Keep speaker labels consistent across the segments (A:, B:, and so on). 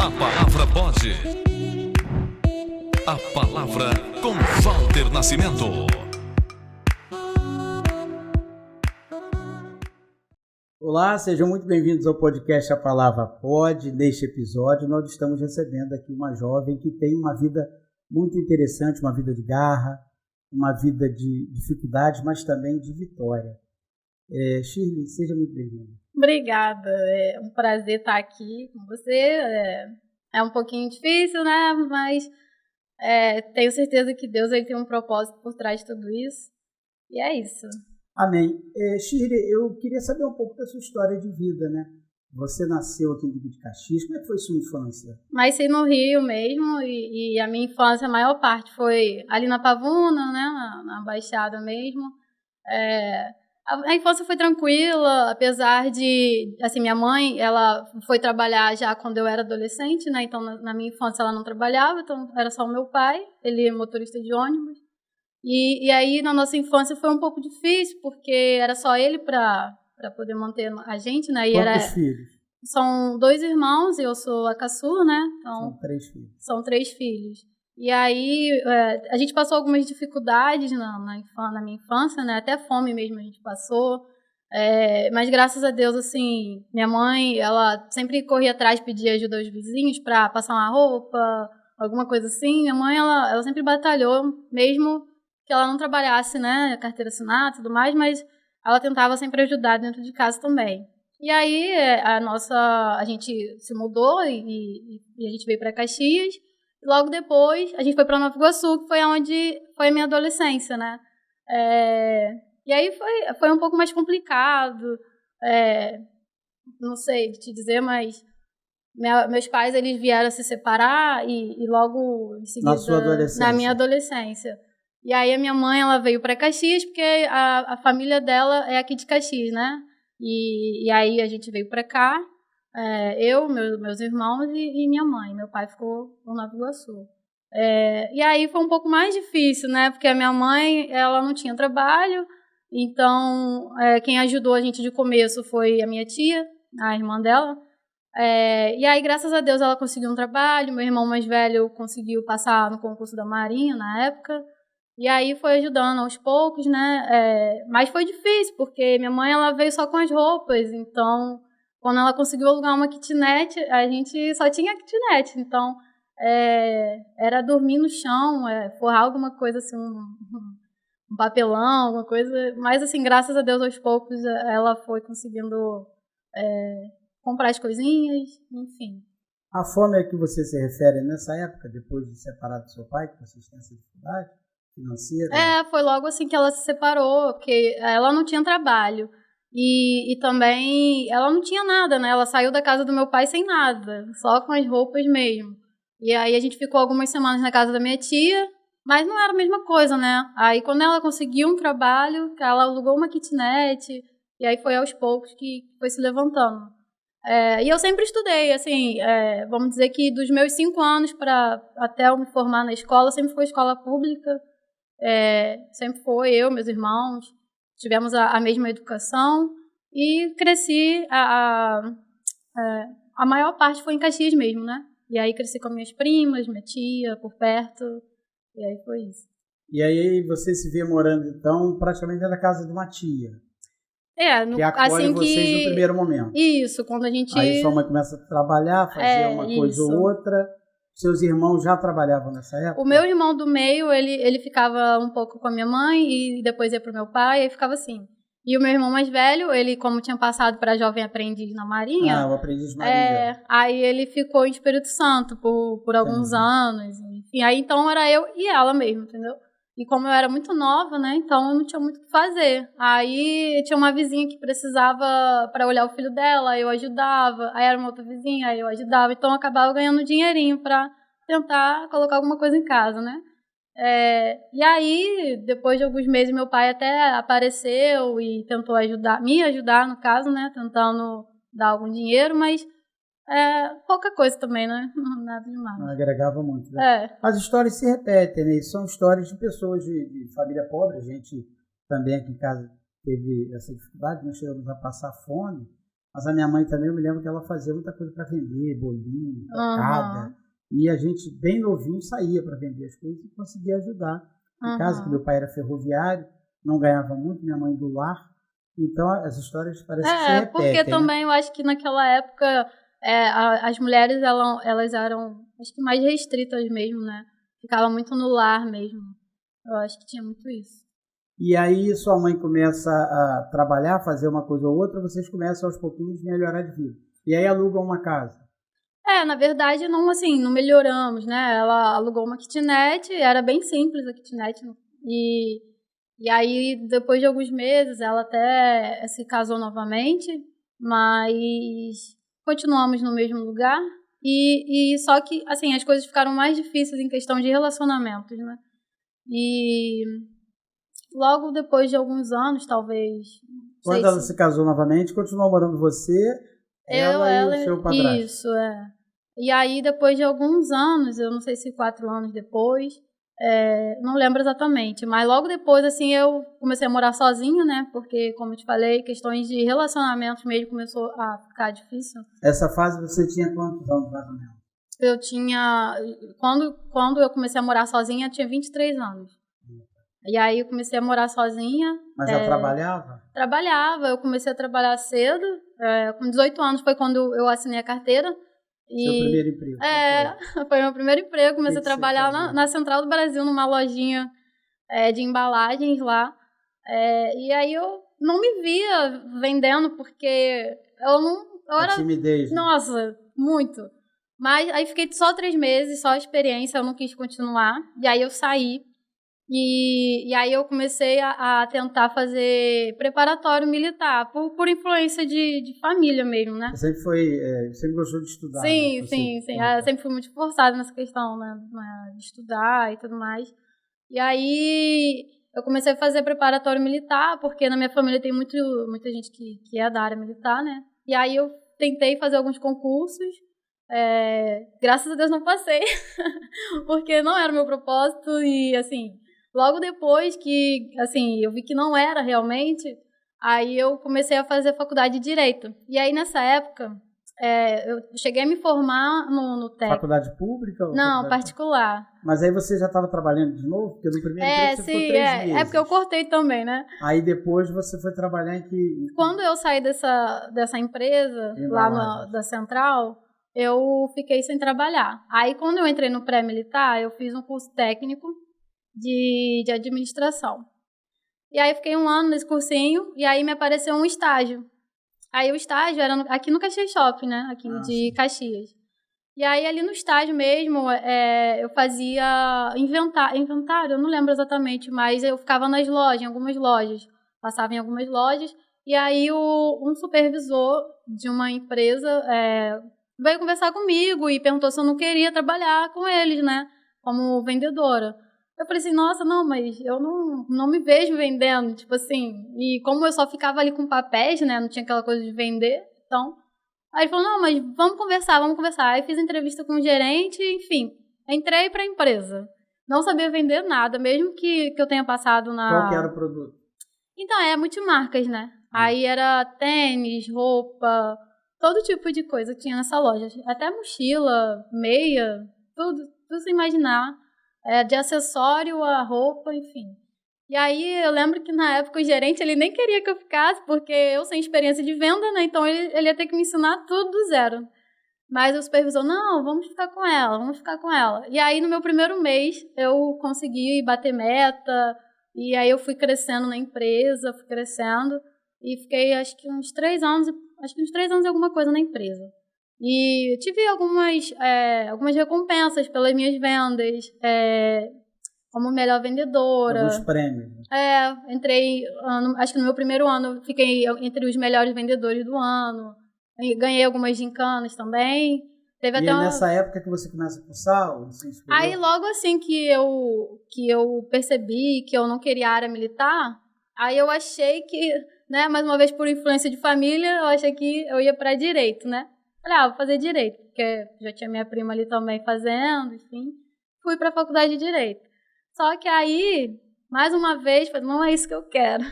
A: A palavra pode. A palavra com Walter Nascimento.
B: Olá, sejam muito bem-vindos ao podcast A Palavra Pode. Neste episódio, nós estamos recebendo aqui uma jovem que tem uma vida muito interessante, uma vida de garra, uma vida de dificuldades, mas também de vitória. Shirley, seja muito bem-vinda.
C: Obrigada, é um prazer estar aqui com você. É um pouquinho difícil, né? Mas tenho certeza que Deus aí tem um propósito por trás de tudo isso. E é isso.
B: Amém. Shirley, eu queria saber um pouco da sua história de vida, né? Você nasceu aqui em Duque de Caxias. Como é que foi sua infância?
C: Nasci no Rio mesmo e a minha infância, a maior parte foi ali na Pavuna, né? Na Baixada mesmo. A infância foi tranquila, apesar de, assim, minha mãe, ela foi trabalhar já quando eu era adolescente, né? Então, na minha infância ela não trabalhava, então era só o meu pai, ele é motorista de ônibus. E aí, na nossa infância, foi um pouco difícil, porque era só ele para poder manter a gente, né?
B: Quantos filhos?
C: São 2 irmãos e eu sou a caçula, né? Então,
B: São 3 filhos.
C: São 3 filhos. E aí, a gente passou algumas dificuldades na minha infância, né? Até fome mesmo a gente passou. Mas graças a Deus, assim, minha mãe, ela sempre corria atrás, pedia ajuda aos vizinhos para passar uma roupa, alguma coisa assim. Minha mãe, ela sempre batalhou, mesmo que ela não trabalhasse, né? Carteira assinada e tudo mais, mas ela tentava sempre ajudar dentro de casa também. E aí, a gente se mudou e a gente veio para Caxias. Logo depois, a gente foi para Nova Iguaçu, que foi onde foi a minha adolescência, né? E aí foi um pouco mais complicado, não sei te dizer, mas meus pais eles vieram a se separar e logo em seguida,
B: na sua adolescência?
C: Na minha adolescência. E aí a minha mãe ela veio para Caxias, porque a família dela é aqui de Caxias, né? E aí a gente veio para cá. Eu, meus irmãos e minha mãe. Meu pai ficou no Nova Iguaçu. E aí foi um pouco mais difícil, né? Porque a minha mãe, ela não tinha trabalho, então quem ajudou a gente de começo foi a minha tia, a irmã dela. E aí, graças a Deus, ela conseguiu um trabalho. Meu irmão mais velho conseguiu passar no concurso da Marinha na época. E aí foi ajudando aos poucos, né? Mas foi difícil, porque minha mãe ela veio só com as roupas, então quando ela conseguiu alugar uma kitnet, a gente só tinha kitnet, então era dormir no chão, forrar alguma coisa assim, um papelão, alguma coisa, mas assim, graças a Deus, aos poucos, ela foi conseguindo comprar as coisinhas, enfim.
B: A fome a que você se refere nessa época, depois de separar do seu pai, que vocês têm essa dificuldade financeira?
C: Foi logo assim que ela se separou, porque ela não tinha trabalho. E também ela não tinha nada, né? Ela saiu da casa do meu pai sem nada, só com as roupas mesmo. E aí a gente ficou algumas semanas na casa da minha tia, mas não era a mesma coisa, né? Aí quando ela conseguiu um trabalho, ela alugou uma kitnet, e aí foi aos poucos que foi se levantando. E eu sempre estudei, assim, vamos dizer que dos meus 5 anos até eu me formar na escola, sempre foi escola pública, sempre foi eu, meus irmãos, tivemos a mesma educação e cresci, a maior parte foi em Caxias mesmo, né? E aí cresci com minhas primas, minha tia, por perto, e aí foi isso.
B: E aí você se vê morando, então, praticamente na casa de uma tia. Que acolhe
C: assim
B: vocês no primeiro momento.
C: Isso, quando a gente...
B: Aí sua mãe começa a trabalhar, fazer uma coisa ou outra. Seus irmãos já trabalhavam nessa época?
C: O meu irmão do meio, ele ficava um pouco com a minha mãe e depois ia pro meu pai, e ficava assim. E o meu irmão mais velho, ele como tinha passado para jovem aprendiz na Marinha...
B: o aprendiz Marinha.
C: Aí ele ficou em Espírito Santo por alguns anos. Enfim, aí então era eu e ela mesmo, entendeu? E como eu era muito nova, né, então eu não tinha muito o que fazer. Aí tinha uma vizinha que precisava para olhar o filho dela, eu ajudava. Aí era uma outra vizinha, aí eu ajudava. Então eu acabava ganhando um dinheirinho para tentar colocar alguma coisa em casa, né? E aí, depois de alguns meses, meu pai até apareceu e tentou me ajudar no caso, né, tentando dar algum dinheiro, mas pouca coisa também, né? Nada demais.
B: Não agregava muito, né? As histórias se repetem, né? São histórias de pessoas de família pobre. A gente também aqui em casa teve essa dificuldade, nós chegamos a passar fome. Mas a minha mãe também, eu me lembro que ela fazia muita coisa para vender, bolinho, cocada.
C: Aham.
B: E a gente, bem novinho, saía para vender as coisas e conseguia ajudar. Em casa, que
C: Aham.
B: meu pai era ferroviário, não ganhava muito, minha mãe do lar. Então, as histórias parecem que se
C: Porque
B: repetem, né?
C: também eu acho que naquela época as mulheres elas eram, acho que mais restritas mesmo, né? Ficavam muito no lar mesmo. Eu acho que tinha muito isso.
B: E aí sua mãe começa a trabalhar, fazer uma coisa ou outra, vocês começam aos pouquinhos a melhorar de vida. E aí alugam uma casa.
C: Na verdade, não, assim, não melhoramos, né? Ela alugou uma kitnet, era bem simples a kitnet. E aí, depois de alguns meses, ela até se casou novamente, mas continuamos no mesmo lugar. E só que, assim, as coisas ficaram mais difíceis em questão de relacionamentos, né? E logo depois de alguns anos, talvez, não sei
B: Quando ela
C: se
B: se casou novamente, continuou morando você, ela e o seu padrasto.
C: isso, é. E aí, depois de alguns anos, eu não sei se 4 anos depois, não lembro exatamente, mas logo depois, assim, eu comecei a morar sozinha, né? Porque, como eu te falei, questões de relacionamentos mesmo começou a ficar difícil.
B: Essa fase você tinha quantos anos mais ou menos?
C: Eu tinha... Quando eu comecei a morar sozinha, eu tinha 23 anos. E aí, eu comecei a morar sozinha.
B: Mas já trabalhava?
C: Trabalhava, eu comecei a trabalhar cedo. Com 18 anos foi quando eu assinei a carteira.
B: Seu primeiro emprego?
C: Foi meu primeiro emprego. Comecei a
B: Que você
C: trabalhar
B: fazia?
C: na Central do Brasil, numa lojinha de embalagens lá. E aí eu não me via vendendo, porque eu
B: A
C: era...
B: timidez, né?
C: Nossa, muito. Mas aí fiquei só 3 meses, só a experiência, eu não quis continuar. E aí eu saí. E aí eu comecei a tentar fazer preparatório militar, por influência de família mesmo, né?
B: Você sempre gostou de estudar,
C: Sim,
B: né?
C: sim. Eu sempre fui muito forçada nessa questão, né? De estudar e tudo mais. E aí eu comecei a fazer preparatório militar, porque na minha família tem muita gente que é da área militar, né? E aí eu tentei fazer alguns concursos. Graças a Deus não passei, porque não era o meu propósito. E assim, logo depois que assim, eu vi que não era realmente, aí eu comecei a fazer faculdade de Direito. E aí nessa época, eu cheguei a me formar no técnico.
B: Faculdade pública? Ou
C: Não,
B: faculdade...
C: particular.
B: Mas aí você já estava trabalhando de novo? Porque no primeiro emprego você ficou 3 meses.
C: É porque eu cortei também, né?
B: Aí depois você foi trabalhar em que...
C: Quando eu saí dessa empresa, lá da Central, eu fiquei sem trabalhar. Aí quando eu entrei no pré-militar, eu fiz um curso técnico de administração. E aí fiquei 1 ano nesse cursinho, e aí me apareceu um estágio. Aí o estágio era aqui no Caxias Shopping, né? Aqui de Caxias. E aí ali no estágio mesmo, eu fazia inventário, eu não lembro exatamente, mas eu ficava nas lojas, em algumas lojas. Passava em algumas lojas, e aí um supervisor de uma empresa veio conversar comigo e perguntou se eu não queria trabalhar com eles, né? Como vendedora. Eu falei assim, nossa, não, mas eu não me vejo vendendo, tipo assim. E como eu só ficava ali com papéis, né? Não tinha aquela coisa de vender, então... Aí ele falou, não, mas vamos conversar. Aí fiz entrevista com o gerente, enfim. Entrei pra empresa. Não sabia vender nada, mesmo que eu tenha passado na...
B: Qual que era o produto?
C: Então, multimarcas, né? Aí era tênis, roupa, todo tipo de coisa que tinha nessa loja. Até mochila, meia, tudo sem imaginar. De acessório a roupa, enfim. E aí eu lembro que na época o gerente ele nem queria que eu ficasse, porque eu sem experiência de venda, né? Então ele ia ter que me ensinar tudo do zero. Mas o supervisor, não, vamos ficar com ela. E aí no meu primeiro mês eu consegui bater meta, e aí eu fui crescendo na empresa, e fiquei acho que uns 3 anos e alguma coisa na empresa. E tive algumas recompensas pelas minhas vendas, como melhor vendedora.
B: Alguns prêmios.
C: Entrei, acho que no meu primeiro ano eu fiquei entre os melhores vendedores do ano. Ganhei algumas gincanas também. Teve
B: E
C: até
B: nessa época que você começa a cursar o ensino superior?
C: Aí logo assim que eu percebi que eu não queria a área militar, aí eu achei que, né, mais uma vez por influência de família, eu achei que eu ia para direito, né? Falei, vou fazer direito, porque já tinha minha prima ali também fazendo, enfim. Fui para a faculdade de direito. Só que aí, mais uma vez, falei, não é isso que eu quero.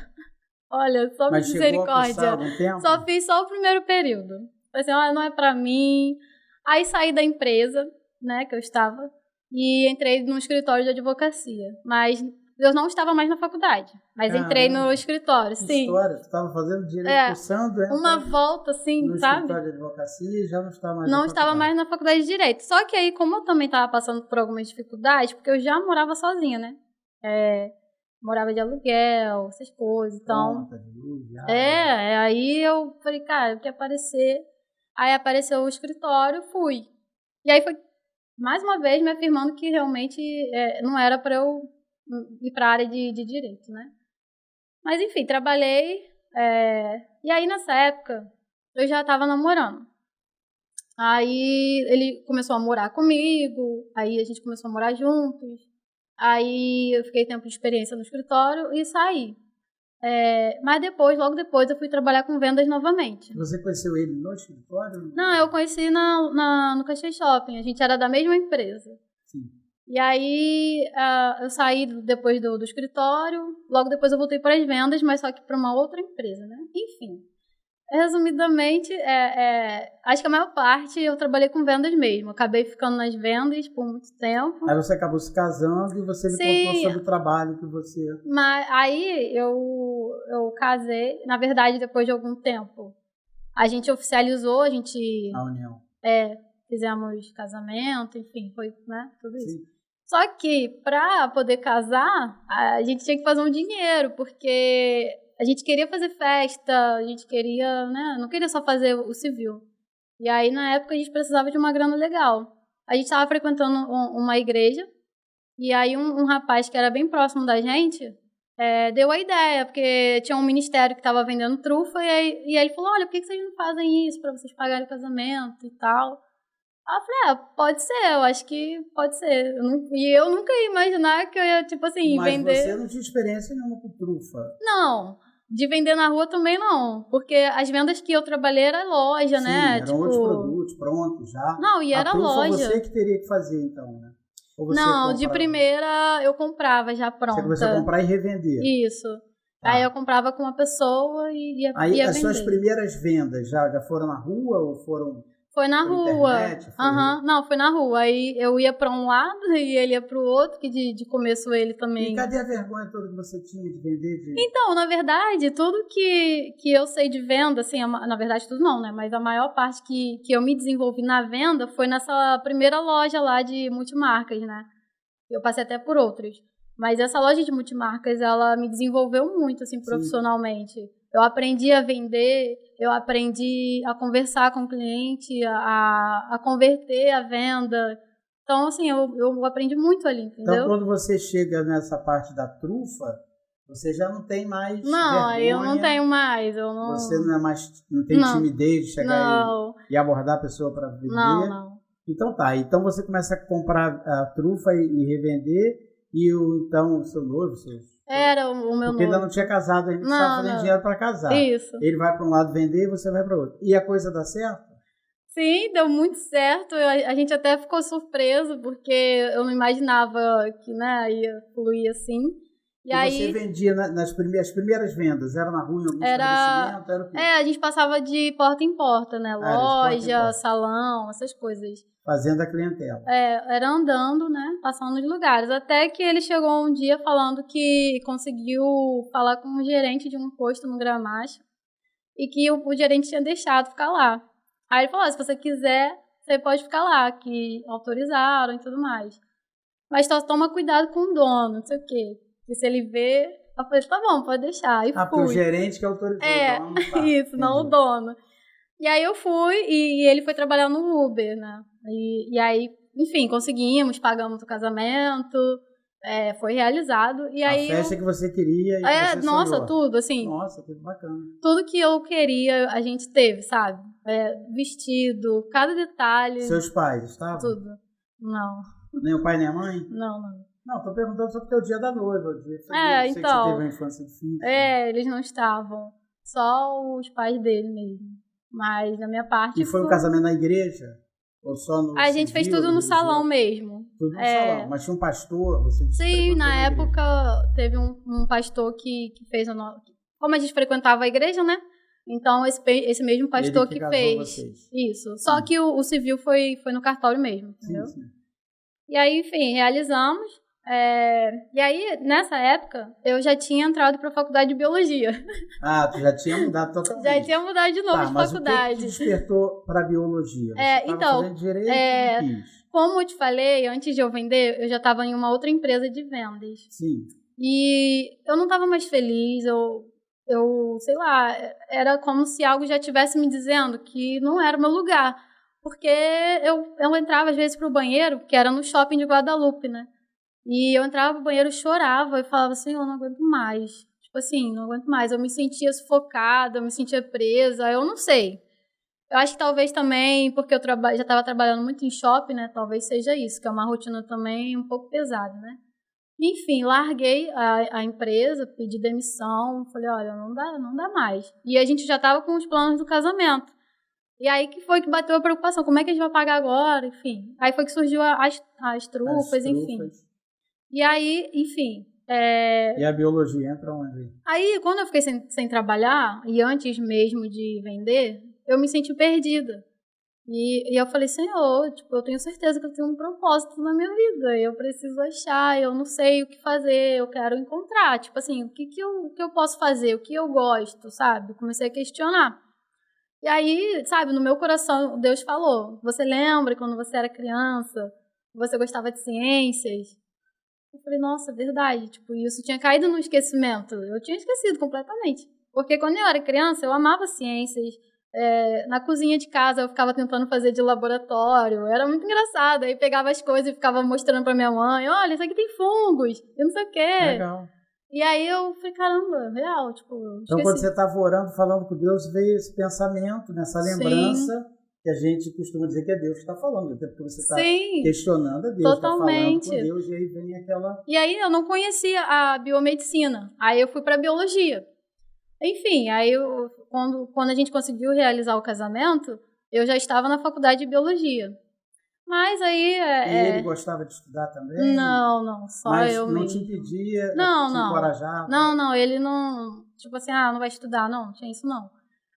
C: Olha, só
B: Mas chegou a
C: misericórdia.
B: cursar algum tempo?
C: Só fiz só o primeiro período. Falei assim, não é pra mim. Aí saí da empresa, né, que eu estava, e entrei no escritório de advocacia. Mas eu não estava mais na faculdade, mas entrei no escritório,
B: Que
C: sim.
B: história, tu estava fazendo direito, cursando,
C: uma volta, assim,
B: no
C: sabe?
B: escritório de advocacia e já não estava mais
C: Não
B: na
C: estava
B: faculdade.
C: mais na faculdade de Direito. Só que aí, como eu também estava passando por algumas dificuldades, porque eu já morava sozinha, né? Morava de aluguel, essas coisas, então...
B: Conta de luz, de água.
C: Aí eu falei, cara, eu quero aparecer. Aí apareceu o escritório, fui. E aí foi, mais uma vez, me afirmando que realmente não era para eu ir para a área de Direito, né? Mas, enfim, trabalhei. E aí, nessa época, eu já estava namorando. Aí ele começou a morar comigo, aí a gente começou a morar juntos. Aí eu fiquei tempo de experiência no escritório e saí. Mas logo depois, eu fui trabalhar com vendas novamente.
B: Você conheceu ele no escritório?
C: Não, eu conheci no Caxias Shopping. A gente era da mesma empresa.
B: Sim.
C: E aí eu saí depois do escritório. Logo depois eu voltei para as vendas, mas só que para uma outra empresa, né? Enfim. Resumidamente, acho que a maior parte eu trabalhei com vendas mesmo. Acabei ficando nas vendas por muito tempo.
B: Aí você acabou se casando e você me contou sobre o trabalho que você...
C: Mas aí eu casei, na verdade, depois de algum tempo. A gente oficializou, a
B: união.
C: Fizemos casamento, enfim, foi, né, tudo isso.
B: Sim.
C: Só que, para poder casar, a gente tinha que fazer um dinheiro, porque... A gente queria fazer festa, a gente queria, né? Não queria só fazer o civil. E aí, na época, a gente precisava de uma grana legal. A gente estava frequentando uma igreja, e aí um rapaz que era bem próximo da gente deu a ideia, porque tinha um ministério que estava vendendo trufa, e aí ele falou, olha, por que vocês não fazem isso para vocês pagarem o casamento e tal? Aí eu falei, pode ser, eu acho que pode ser. E eu nunca ia imaginar que eu ia, tipo assim, vender...
B: Mas você não tinha experiência nenhuma com trufa?
C: Não. De vender na rua também não, porque as vendas que eu trabalhei era loja,
B: sim,
C: né?
B: Eram outros produtos prontos já.
C: Não, e era loja.
B: Você que teria que fazer, então, né? Ou você
C: não,
B: comprava?
C: de primeira eu comprava já pronta.
B: Você começou a comprar e revender.
C: Isso. Tá. Aí eu comprava com uma pessoa e ia
B: Aí
C: ia
B: as
C: vender.
B: suas primeiras vendas já foram na rua ou foram...
C: Foi na rua.
B: Internet,
C: Não, foi na rua. Aí eu ia para um lado e ele ia para o outro, que de começo ele também...
B: E cadê a vergonha toda que você tinha de vender?
C: Então, na verdade, tudo que eu sei de venda, assim, na verdade tudo não, né? Mas a maior parte que eu me desenvolvi na venda foi nessa primeira loja lá de multimarcas, né? Eu passei até por outras. Mas essa loja de multimarcas, ela me desenvolveu muito, assim, profissionalmente. Sim. Eu aprendi a vender, eu aprendi a conversar com o cliente, a converter a venda. Então, assim, eu aprendi muito ali, entendeu?
B: Então, quando você chega nessa parte da trufa, você já não tem mais vergonha.
C: Eu não tenho mais.
B: Você não tem timidez de chegar e abordar a pessoa para vender?
C: Não.
B: Então tá, então você começa a comprar a trufa e revender, e o seu noivo,
C: era o meu noivo.
B: Porque ainda não tinha casado, ainda estava fazendo dinheiro para casar.
C: Isso.
B: Ele vai para um lado vender e você vai para outro. E a coisa dá certo?
C: Sim, deu muito certo. A gente até ficou surpreso, porque eu não imaginava que, né, ia fluir assim. E aí,
B: você vendia as primeiras vendas? Era na rua, em algum estabelecimento? Era o quê?
C: A gente passava de porta em porta, né? Loja, salão, essas coisas.
B: Fazendo a clientela.
C: Era andando, né? Passando nos lugares. Até que ele chegou um dia falando que conseguiu falar com um gerente de um posto no Gramacho e que o gerente tinha deixado ficar lá. Aí ele falou, se você quiser, você pode ficar lá, que autorizaram e tudo mais. Mas só toma cuidado com o dono, não sei o quê. Que se ele vê, eu falei, tá bom, pode deixar. E fui.
B: Porque o gerente que autorizou o dono. Tá,
C: isso, não o dono. E aí eu fui e ele foi trabalhar no Uber, né? E aí, enfim, conseguimos, pagamos o casamento, foi realizado. E aí
B: a festa que você queria e você
C: nossa,
B: sonhou.
C: Tudo, assim.
B: Nossa, que bacana.
C: Tudo que eu queria, a gente teve, sabe? Vestido, cada detalhe.
B: Seus pais estavam?
C: Tudo. Não.
B: Nem o pai nem a mãe?
C: Não.
B: Não, tô perguntando só porque é o dia da noiva. Eu sei
C: então.
B: que você teve uma infância difícil.
C: Eles não estavam. Só os pais dele mesmo. Mas na minha parte...
B: E foi um casamento na igreja? Ou só no
C: A gente fez tudo no salão mesmo.
B: Tudo no salão. Mas tinha um pastor?
C: Sim, na época teve um pastor que fez como a gente frequentava a igreja, né? Então, esse mesmo pastor
B: Ele que casou
C: fez
B: vocês.
C: isso. Só que o civil foi no cartório mesmo, entendeu?
B: Sim.
C: E aí, enfim, realizamos. E aí, nessa época, eu já tinha entrado para a faculdade de biologia.
B: Ah, tu já tinha mudado totalmente.
C: Já tinha mudado de novo de
B: mas
C: faculdade.
B: O que despertou para biologia? Você
C: Então,
B: fazendo direito e quis.
C: Como eu te falei, antes de eu vender, eu já estava em uma outra empresa de vendas.
B: Sim.
C: E eu não estava mais feliz, eu, sei lá, era como se algo já estivesse me dizendo que não era o meu lugar. Porque eu entrava às vezes pro banheiro, que era no shopping de Guadalupe, né? E eu entrava pro banheiro, chorava e falava assim, eu não aguento mais. Tipo assim, não aguento mais. Eu me sentia sufocada, eu me sentia presa, eu não sei. Eu acho que talvez também, porque eu já estava trabalhando muito em shopping, né? Talvez seja isso, que é uma rotina também um pouco pesada, né? Enfim, larguei a empresa, pedi demissão, falei, olha, não dá mais. E a gente já estava com os planos do casamento. E aí que foi que bateu a preocupação, como é que a gente vai pagar agora, enfim. Aí foi que surgiu as trufas, enfim. E aí, enfim...
B: E a biologia entra onde?
C: Aí, quando eu fiquei sem trabalhar, e antes mesmo de vender, eu me senti perdida. E eu falei, Senhor, tipo, eu tenho certeza que eu tenho um propósito na minha vida, eu preciso achar, eu não sei o que fazer, eu quero encontrar, tipo assim, o que eu posso fazer, o que eu gosto, sabe? Comecei a questionar. E aí, sabe, no meu coração, Deus falou, você lembra quando você era criança, você gostava de ciências? Eu falei, nossa, verdade, tipo, isso tinha caído no esquecimento, eu tinha esquecido completamente. Porque quando eu era criança, eu amava ciências, na cozinha de casa eu ficava tentando fazer de laboratório, era muito engraçado, aí pegava as coisas e ficava mostrando pra minha mãe, olha, isso aqui tem fungos, e não sei o quê.
B: Legal.
C: E aí eu falei, caramba, real, tipo, esqueci.
B: Então quando você estava orando, falando com Deus, veio esse pensamento, nessa lembrança,
C: Sim.
B: que a gente costuma dizer que é Deus que está falando, até porque você está
C: Sim,
B: questionando a Deus, está falando
C: totalmente.
B: com Deus, e aí vem aquela...
C: E aí eu não conhecia a biomedicina, aí eu fui pra biologia. Enfim, aí quando a gente conseguiu realizar o casamento, eu já estava na faculdade de biologia. Mas aí...
B: E ele gostava de estudar também?
C: Não, só
B: mas
C: eu
B: não
C: mesmo.
B: te impedia,
C: Não,
B: te
C: não.
B: encorajava?
C: Não, ele não... Tipo assim, não vai estudar, não tinha isso não.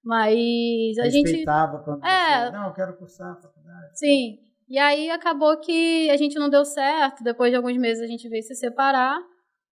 C: Mas a gente...
B: Respeitava quando você... Não, eu quero cursar a faculdade.
C: Sim. E aí acabou que a gente não deu certo, depois de alguns meses a gente veio se separar.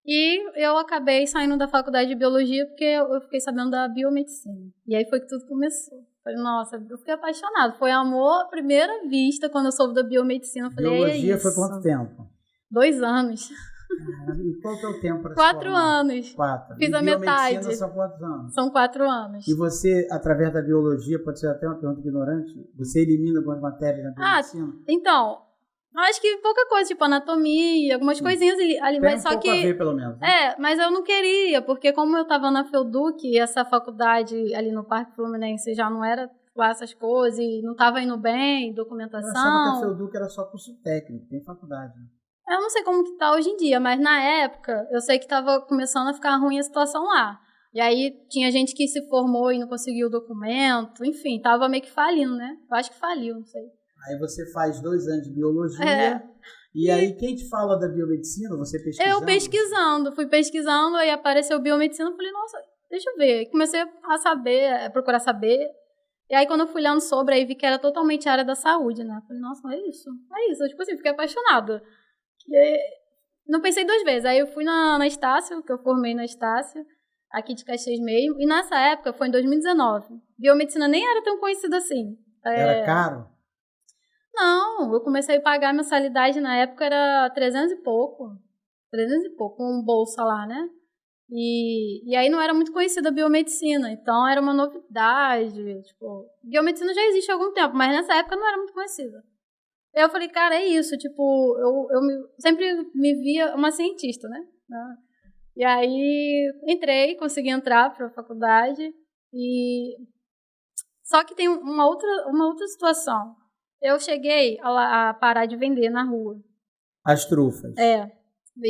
C: E eu acabei saindo da faculdade de biologia porque eu fiquei sabendo da biomedicina. E aí foi que tudo começou. Falei, nossa, eu fiquei apaixonada. Foi amor à primeira vista quando eu soube da biomedicina. Eu falei,
B: biologia
C: é isso.
B: Foi quanto tempo?
C: 2 anos.
B: E qual que é o tempo para
C: 4 anos.
B: 4.
C: Fiz
B: e
C: a metade.
B: Biomedicina são quantos anos?
C: São 4 anos.
B: E você, através da biologia, pode ser até uma pergunta ignorante, você elimina algumas matérias na biomedicina?
C: Então... Acho que pouca coisa, tipo anatomia, algumas coisinhas ali,
B: Tem
C: mas só
B: pouco
C: que...
B: a ver, pelo menos. Né?
C: Mas eu não queria, porque como eu tava na Felduc, essa faculdade ali no Parque Fluminense já não era lá essas coisas, e não tava indo bem, documentação...
B: Eu achava que a Felduc era só curso técnico, tem faculdade. Né?
C: Eu não sei como que tá hoje em dia, mas na época, eu sei que tava começando a ficar ruim a situação lá. E aí tinha gente que se formou e não conseguiu o documento, enfim, tava meio que falindo, né? Eu acho que faliu, não sei.
B: Aí você faz 2 anos de biologia, e aí quem te fala da biomedicina, você pesquisando?
C: Eu fui pesquisando, aí apareceu biomedicina, eu falei, nossa, deixa eu ver. E comecei a saber, a procurar saber. E aí quando eu fui lendo sobre, aí vi que era totalmente a área da saúde, né? Eu falei, nossa, é isso. Eu, tipo assim, fiquei apaixonada. E não pensei 2 vezes, aí eu fui na Estácio, que eu formei na Estácio, aqui de Caxias mesmo, e nessa época, foi em 2019. Biomedicina nem era tão conhecida assim.
B: Era caro?
C: Não, eu comecei a pagar a mensalidade na época, era 300 e pouco, com bolsa lá, né? E aí não era muito conhecida a biomedicina, então era uma novidade, tipo, biomedicina já existe há algum tempo, mas nessa época não era muito conhecida. Aí eu falei, cara, é isso, tipo, eu sempre me via uma cientista, né? E aí entrei, consegui entrar para a faculdade, só que tem uma outra situação. Eu cheguei a parar de vender na rua.
B: As trufas?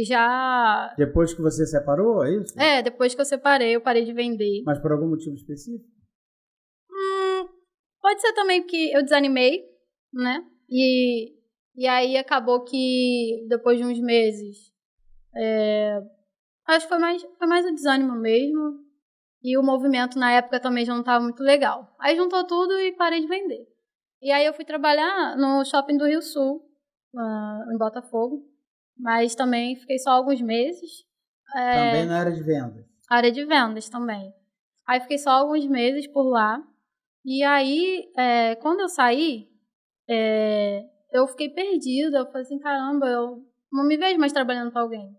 C: Já...
B: Depois que você separou, é isso?
C: Depois que eu separei, eu parei de vender.
B: Mas por algum motivo específico?
C: Pode ser também porque eu desanimei, né? E aí acabou que depois de uns meses... acho que foi mais o desânimo mesmo. E o movimento na época também já não estava muito legal. Aí juntou tudo e parei de vender. E aí eu fui trabalhar no shopping do Rio Sul, em Botafogo. Mas também fiquei só alguns meses.
B: Também na área de vendas?
C: Área de vendas também. Aí fiquei só alguns meses por lá. E aí, quando eu saí, eu fiquei perdida. Eu falei assim, caramba, eu não me vejo mais trabalhando para alguém.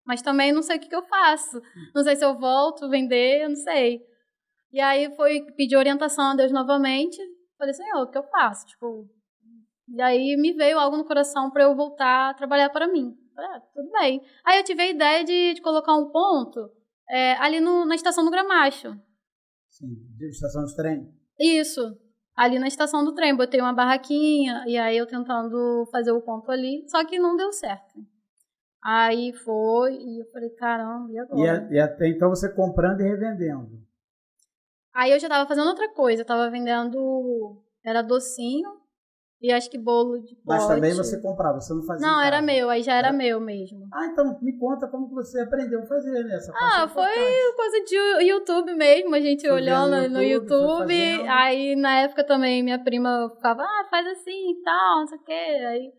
C: Mas também não sei o que eu faço. Não sei se eu volto, vender, eu não sei. E aí foi pedir orientação a Deus novamente. Falei, Senhor, o que eu faço? E aí me veio algo no coração para eu voltar a trabalhar para mim. Falei, tudo bem. Aí eu tive a ideia de colocar um ponto ali na estação do Gramacho.
B: Sim, de estação de trem?
C: Isso, ali na estação do trem. Botei uma barraquinha e aí eu tentando fazer o ponto ali, só que não deu certo. Aí foi e eu falei, caramba, e agora?
B: E até então você comprando e revendendo?
C: Aí eu já tava fazendo outra coisa, eu tava vendendo, era docinho e acho que bolo de pote.
B: Mas também você comprava, você não fazia?
C: Não, era meu, aí já era meu mesmo.
B: Então me conta como você aprendeu a fazer, né? Essa
C: foi coisa de YouTube mesmo, a gente foi olhando no YouTube. Aí na época também minha prima ficava, faz assim e tal, não sei o quê.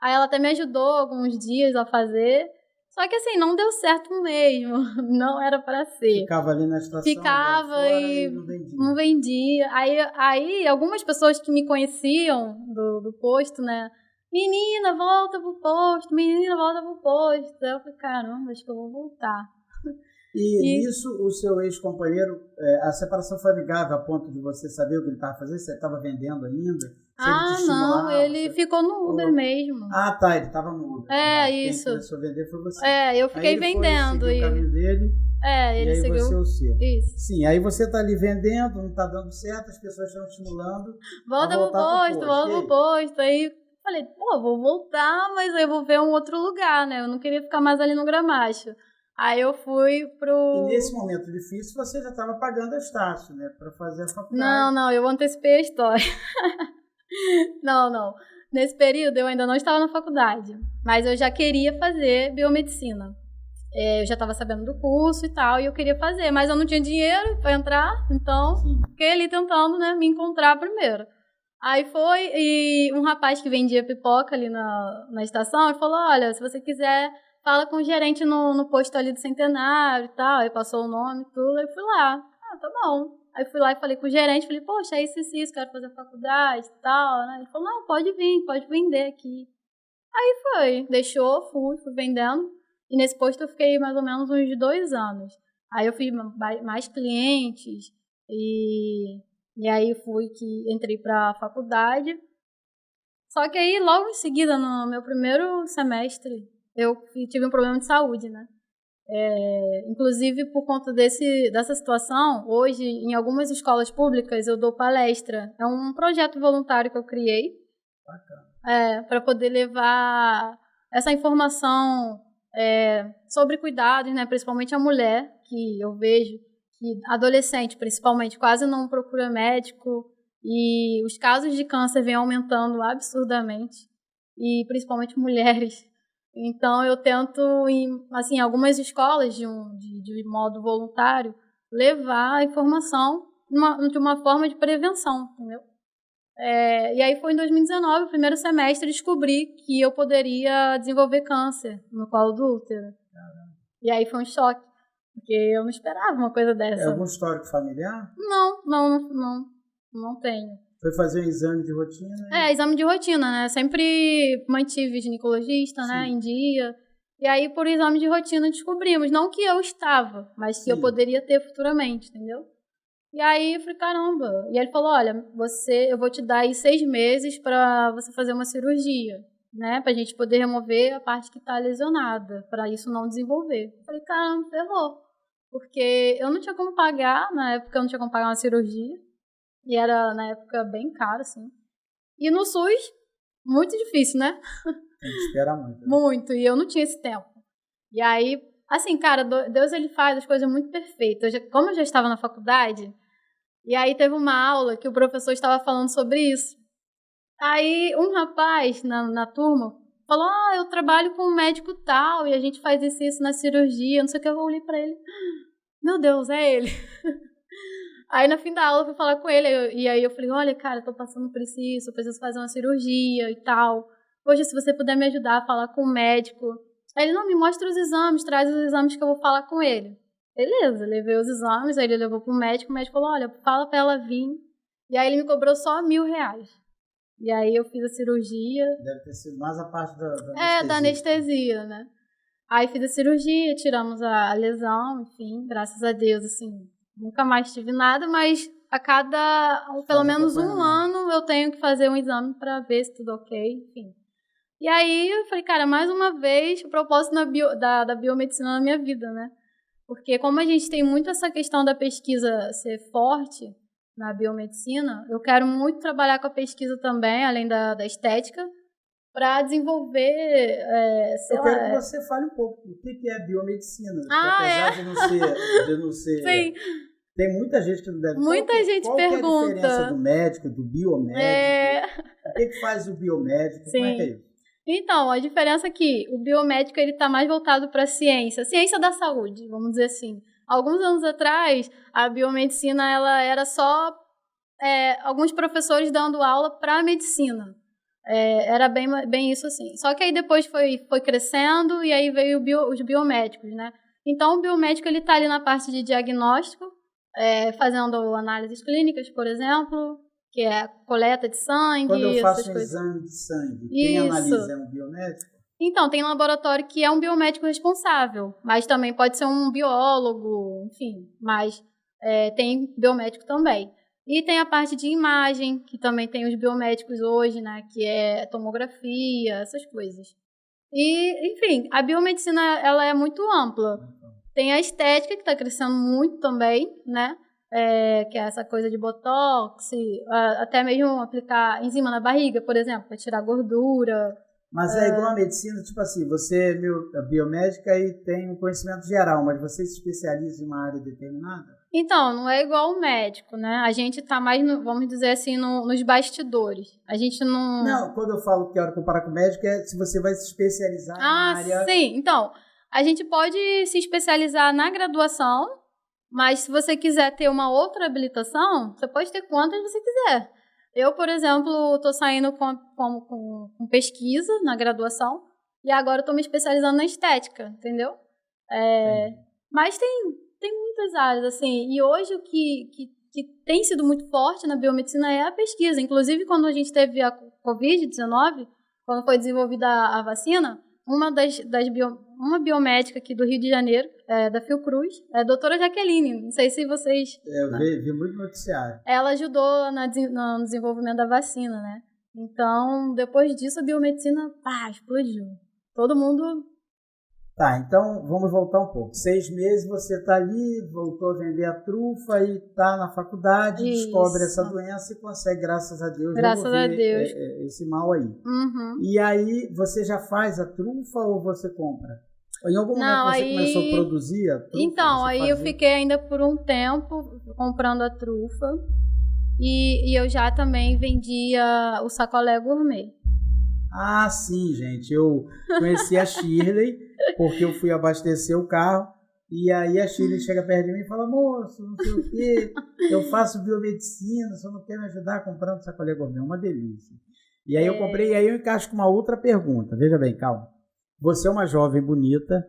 C: Aí ela até me ajudou alguns dias a fazer. Só que assim, não deu certo mesmo. Não era pra ser.
B: Ficava ali na estação.
C: Ficava e não vendia. Aí algumas pessoas que me conheciam do posto, né? Menina, volta pro posto. Menina, volta pro posto. Aí eu falei, caramba, acho que eu vou voltar.
B: E nisso, o seu ex-companheiro, a separação foi amigável a ponto de você saber o que ele estava fazendo? Você estava vendendo ainda?
C: Não, ele ficou no Uber mesmo.
B: Ele estava no Uber.
C: Isso.
B: Quem começou a vender foi você.
C: Eu fiquei vendendo.
B: Foi, seguiu o caminho dele.
C: Ele seguiu.
B: Você o seu.
C: Isso.
B: Sim, aí você está ali vendendo, não está dando certo, as pessoas estão estimulando.
C: Volta pro posto. Aí falei, vou voltar, mas aí eu vou ver um outro lugar, né? Eu não queria ficar mais ali no Gramacho. Aí eu fui
B: E nesse momento difícil você já estava pagando as taxas, né? Para fazer a faculdade.
C: Não, eu antecipei a história. Não. Nesse período eu ainda não estava na faculdade, mas eu já queria fazer biomedicina. Eu já estava sabendo do curso e tal, e eu queria fazer, mas eu não tinha dinheiro para entrar, então fiquei ali tentando, né, me encontrar primeiro. Aí foi, e um rapaz que vendia pipoca ali na estação, ele falou, olha, se você quiser, fala com o gerente no posto ali do Centenário e tal, aí passou o nome e tudo, aí fui lá. Tá bom. Aí fui lá e falei com o gerente, falei, poxa, é isso, quero fazer faculdade e tal, né? Ele falou, não, pode vir, pode vender aqui. Aí foi, deixou, fui vendendo. E nesse posto eu fiquei mais ou menos uns 2 anos. Aí eu fiz mais clientes e aí entrei pra faculdade. Só que aí, logo em seguida, no meu primeiro semestre, eu tive um problema de saúde, né? Inclusive, por conta dessa situação, hoje, em algumas escolas públicas, eu dou palestra. É um projeto voluntário que eu criei.
B: Bacana.
C: Para poder levar essa informação sobre cuidados, né, principalmente a mulher, que eu vejo que adolescente, principalmente, quase não procura médico, e os casos de câncer vêm aumentando absurdamente, e principalmente mulheres. Então, eu tento, em algumas escolas, de modo voluntário, levar a informação de uma forma de prevenção, entendeu? E aí foi em 2019, o primeiro semestre, descobri que eu poderia desenvolver câncer no colo do útero. E aí foi um choque, porque eu não esperava uma coisa dessa.
B: É algum histórico familiar?
C: Não tenho.
B: Foi fazer um exame de rotina?
C: Exame de rotina, né? Sempre mantive ginecologista, né, em dia. E aí, por exame de rotina, descobrimos, não que eu estava, mas que eu poderia ter futuramente, entendeu? E aí, eu falei, caramba. E ele falou, olha, eu vou te dar aí 6 meses pra você fazer uma cirurgia, né? Pra gente poder remover a parte que tá lesionada, pra isso não desenvolver. Eu falei, caramba, ferrou. Porque eu não tinha como pagar, na época eu não tinha como pagar uma cirurgia. E era, na época, bem caro, assim. E no SUS, muito difícil, né?
B: Tem que esperar muito. Né?
C: Muito, e eu não tinha esse tempo. E aí, assim, cara, Deus, ele faz as coisas muito perfeitas. Como eu já estava na faculdade, e aí teve uma aula que o professor estava falando sobre isso. Aí, um rapaz na turma falou, eu trabalho com um médico tal, e a gente faz isso na cirurgia, não sei o que, eu olhei pra ele. meu Deus, é ele. Aí, no fim da aula, eu fui falar com ele, e aí eu falei, olha, cara, eu tô passando por isso, eu preciso fazer uma cirurgia e tal. Poxa, se você puder me ajudar a falar com o médico. Aí ele, não, me mostra os exames, traz os exames que eu vou falar com ele. Beleza, levei os exames, aí ele levou pro médico, o médico falou, olha, fala pra ela vir. E aí ele me cobrou só R$1.000. E aí eu fiz a cirurgia.
B: Deve ter sido mais a parte da anestesia.
C: Da anestesia, né? Aí fiz a cirurgia, tiramos a lesão, enfim, graças a Deus, assim, nunca mais tive nada, mas a pelo menos um ano, eu tenho que fazer um exame pra ver se tudo ok, enfim. E aí eu falei, cara, mais uma vez, o propósito da biomedicina na minha vida, né? Porque como a gente tem muito essa questão da pesquisa ser forte na biomedicina, eu quero muito trabalhar com a pesquisa também, além da estética, para desenvolver,
B: eu quero que você fale um pouco o que é biomedicina. Apesar de não ser
C: Sim.
B: Tem muita gente que não deve...
C: Muita gente
B: qual
C: pergunta.
B: Qual é a diferença do médico, do biomédico? O que faz o biomédico?
C: Sim.
B: Como é que é isso?
C: Então, a diferença é que o biomédico está mais voltado para a ciência da saúde, vamos dizer assim. Alguns anos atrás, a biomedicina ela era só alguns professores dando aula para a medicina. Era bem isso assim. Só que aí depois foi crescendo e aí veio os biomédicos, né? Então, o biomédico ele está ali na parte de diagnóstico, fazendo análises clínicas, por exemplo, que é a coleta de sangue.
B: Quando eu faço um exame de sangue, quem analisa é um biomédico?
C: Então, tem laboratório que é um biomédico responsável, mas também pode ser um biólogo, enfim, mas tem biomédico também. E tem a parte de imagem, que também tem os biomédicos hoje, né, que é tomografia, essas coisas. E, enfim, a biomedicina ela é muito ampla. Tem a estética, que está crescendo muito também, né? Que é essa coisa de botox, até mesmo aplicar enzima na barriga, por exemplo, para tirar gordura.
B: Mas é igual a medicina, tipo assim, você é biomédica e tem um conhecimento geral, mas você se especializa em uma área determinada?
C: Então, não é igual o médico, né? A gente tá mais, vamos dizer assim, nos bastidores. A gente não...
B: Não, quando eu falo que quero comparar com o médico, é se você vai se especializar na área...
C: Ah, sim. Então, a gente pode se especializar na graduação, mas se você quiser ter uma outra habilitação, você pode ter quantas você quiser. Eu, por exemplo, estou saindo com pesquisa na graduação e agora estou me especializando na estética, entendeu? Mas tem muitas áreas, assim, e hoje o que tem sido muito forte na biomedicina é a pesquisa. Inclusive, quando a gente teve a Covid-19, quando foi desenvolvida a vacina, uma biomédica aqui do Rio de Janeiro, da Fiocruz, a doutora Jaqueline, não sei se vocês...
B: Eu vi muito noticiário.
C: Ela ajudou no desenvolvimento da vacina, né? Então, depois disso, a biomedicina, explodiu. Todo mundo...
B: Tá, então vamos voltar um pouco. 6 meses você está ali, voltou a vender a trufa e está na faculdade, descobre essa doença e consegue, graças a Deus, resolver esse mal aí.
C: Uhum.
B: E aí você já faz a trufa ou você compra? Em algum momento você começou a produzir a trufa?
C: Então, aí eu fiquei ainda por um tempo comprando a trufa e eu já também vendia o sacolé gourmet.
B: Ah, sim, gente. Eu conheci a Shirley porque eu fui abastecer o carro e aí a Shirley chega perto de mim e fala: moço, não sei o quê, eu faço biomedicina, você não quer me ajudar comprando sacolé gourmet? Uma delícia. E aí eu comprei, e aí eu encaixo com uma outra pergunta. Veja bem, calma. Você é uma jovem bonita,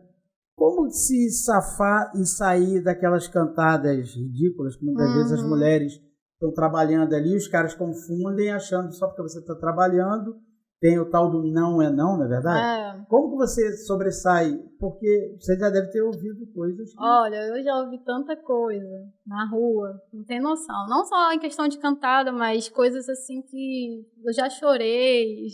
B: como se safar e sair daquelas cantadas ridículas que muitas vezes as mulheres estão trabalhando ali, os caras confundem achando só porque você está trabalhando. Tem o tal do não é não, não é verdade? Como que você sobressai? Porque você já deve ter ouvido coisas.
C: Olha, eu já ouvi tanta coisa na rua, não tem noção. Não só em questão de cantada, mas coisas assim que eu já chorei,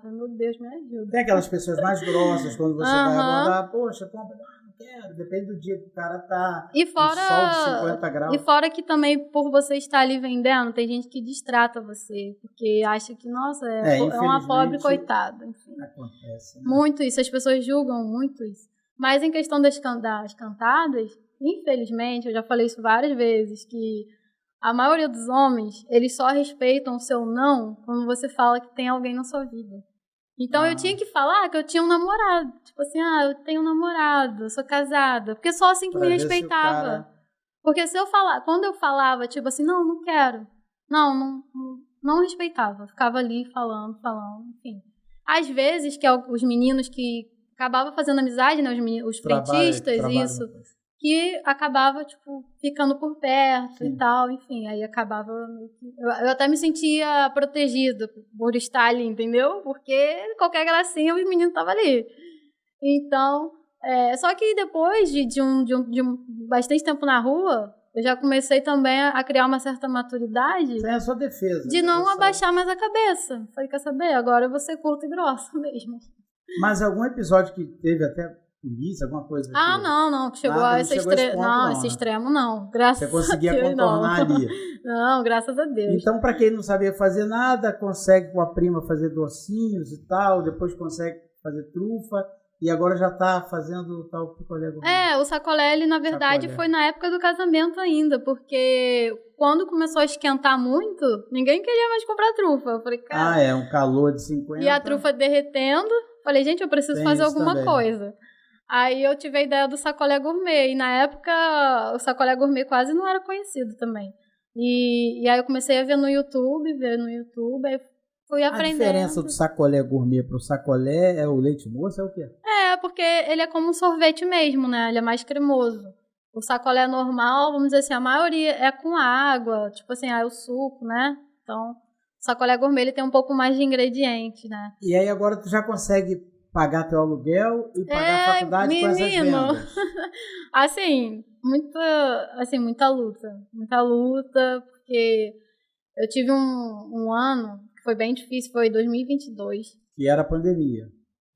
C: meu Deus, me ajuda.
B: Tem aquelas pessoas mais grossas, quando você vai abordar, poxa, compra... Quero, depende do dia que o cara tá
C: no sol
B: de 50 graus.
C: E fora que também, por você estar ali vendendo, tem gente que distrata você, porque acha que, nossa, é uma pobre coitada. Enfim.
B: Acontece, né?
C: Muito isso, as pessoas julgam muito isso. Mas em questão das cantadas, infelizmente, eu já falei isso várias vezes, que a maioria dos homens, eles só respeitam o seu não quando você fala que tem alguém na sua vida. Então eu tinha que falar que eu tinha um namorado. Tipo assim, eu tenho um namorado, eu sou casada. Porque só assim que me respeitava. Porque quando eu falava, tipo assim, não quero. Não respeitava. Ficava ali falando, enfim. Às vezes, que os meninos que acabavam fazendo amizade, né? Os frentistas, isso. Que acabava, tipo, ficando por perto e tal, enfim. Aí acabava meio que... Eu até me sentia protegida por estar ali, entendeu? Porque qualquer gracinha, os meninos estavam ali. Então, só que depois de bastante tempo na rua, eu já comecei também a criar uma certa maturidade.
B: Isso é a sua defesa.
C: De não abaixar mais a cabeça. Falei, quer saber? Agora eu vou ser curta e grossa mesmo.
B: Mas algum episódio que teve até polícia, alguma coisa?
C: Não. Que chegou a esse extremo. Não, esse extremo não. Graças a Deus.
B: Você conseguia contornar ali.
C: Não, graças a Deus.
B: Então, para quem não sabia fazer nada, consegue com a prima fazer docinhos e tal, depois consegue fazer trufa. E agora já tá fazendo o tal picolé gourmet.
C: O sacolé, ele, na verdade, foi na época do casamento ainda, porque quando começou a esquentar muito, ninguém queria mais comprar trufa. Eu falei, cara...
B: um calor de 50.
C: E a trufa derretendo. Falei, gente, eu preciso fazer alguma coisa. Aí eu tive a ideia do sacolé gourmet. E na época, o sacolé gourmet quase não era conhecido também. E aí eu comecei a ver no YouTube, aí fui aprendendo.
B: A diferença do sacolé gourmet pro sacolé é o leite moço, é o quê?
C: Porque ele é como um sorvete mesmo, né? Ele é mais cremoso. O sacolé normal, vamos dizer assim, a maioria é com água, tipo assim, o suco, né? Então, o sacolé gourmet, ele tem um pouco mais de ingredientes, né?
B: E aí agora tu já consegue pagar teu aluguel e pagar a faculdade com essas vendas?
C: Muita luta. Muita luta, porque eu tive um ano que foi bem difícil, foi 2022.
B: Que era a pandemia.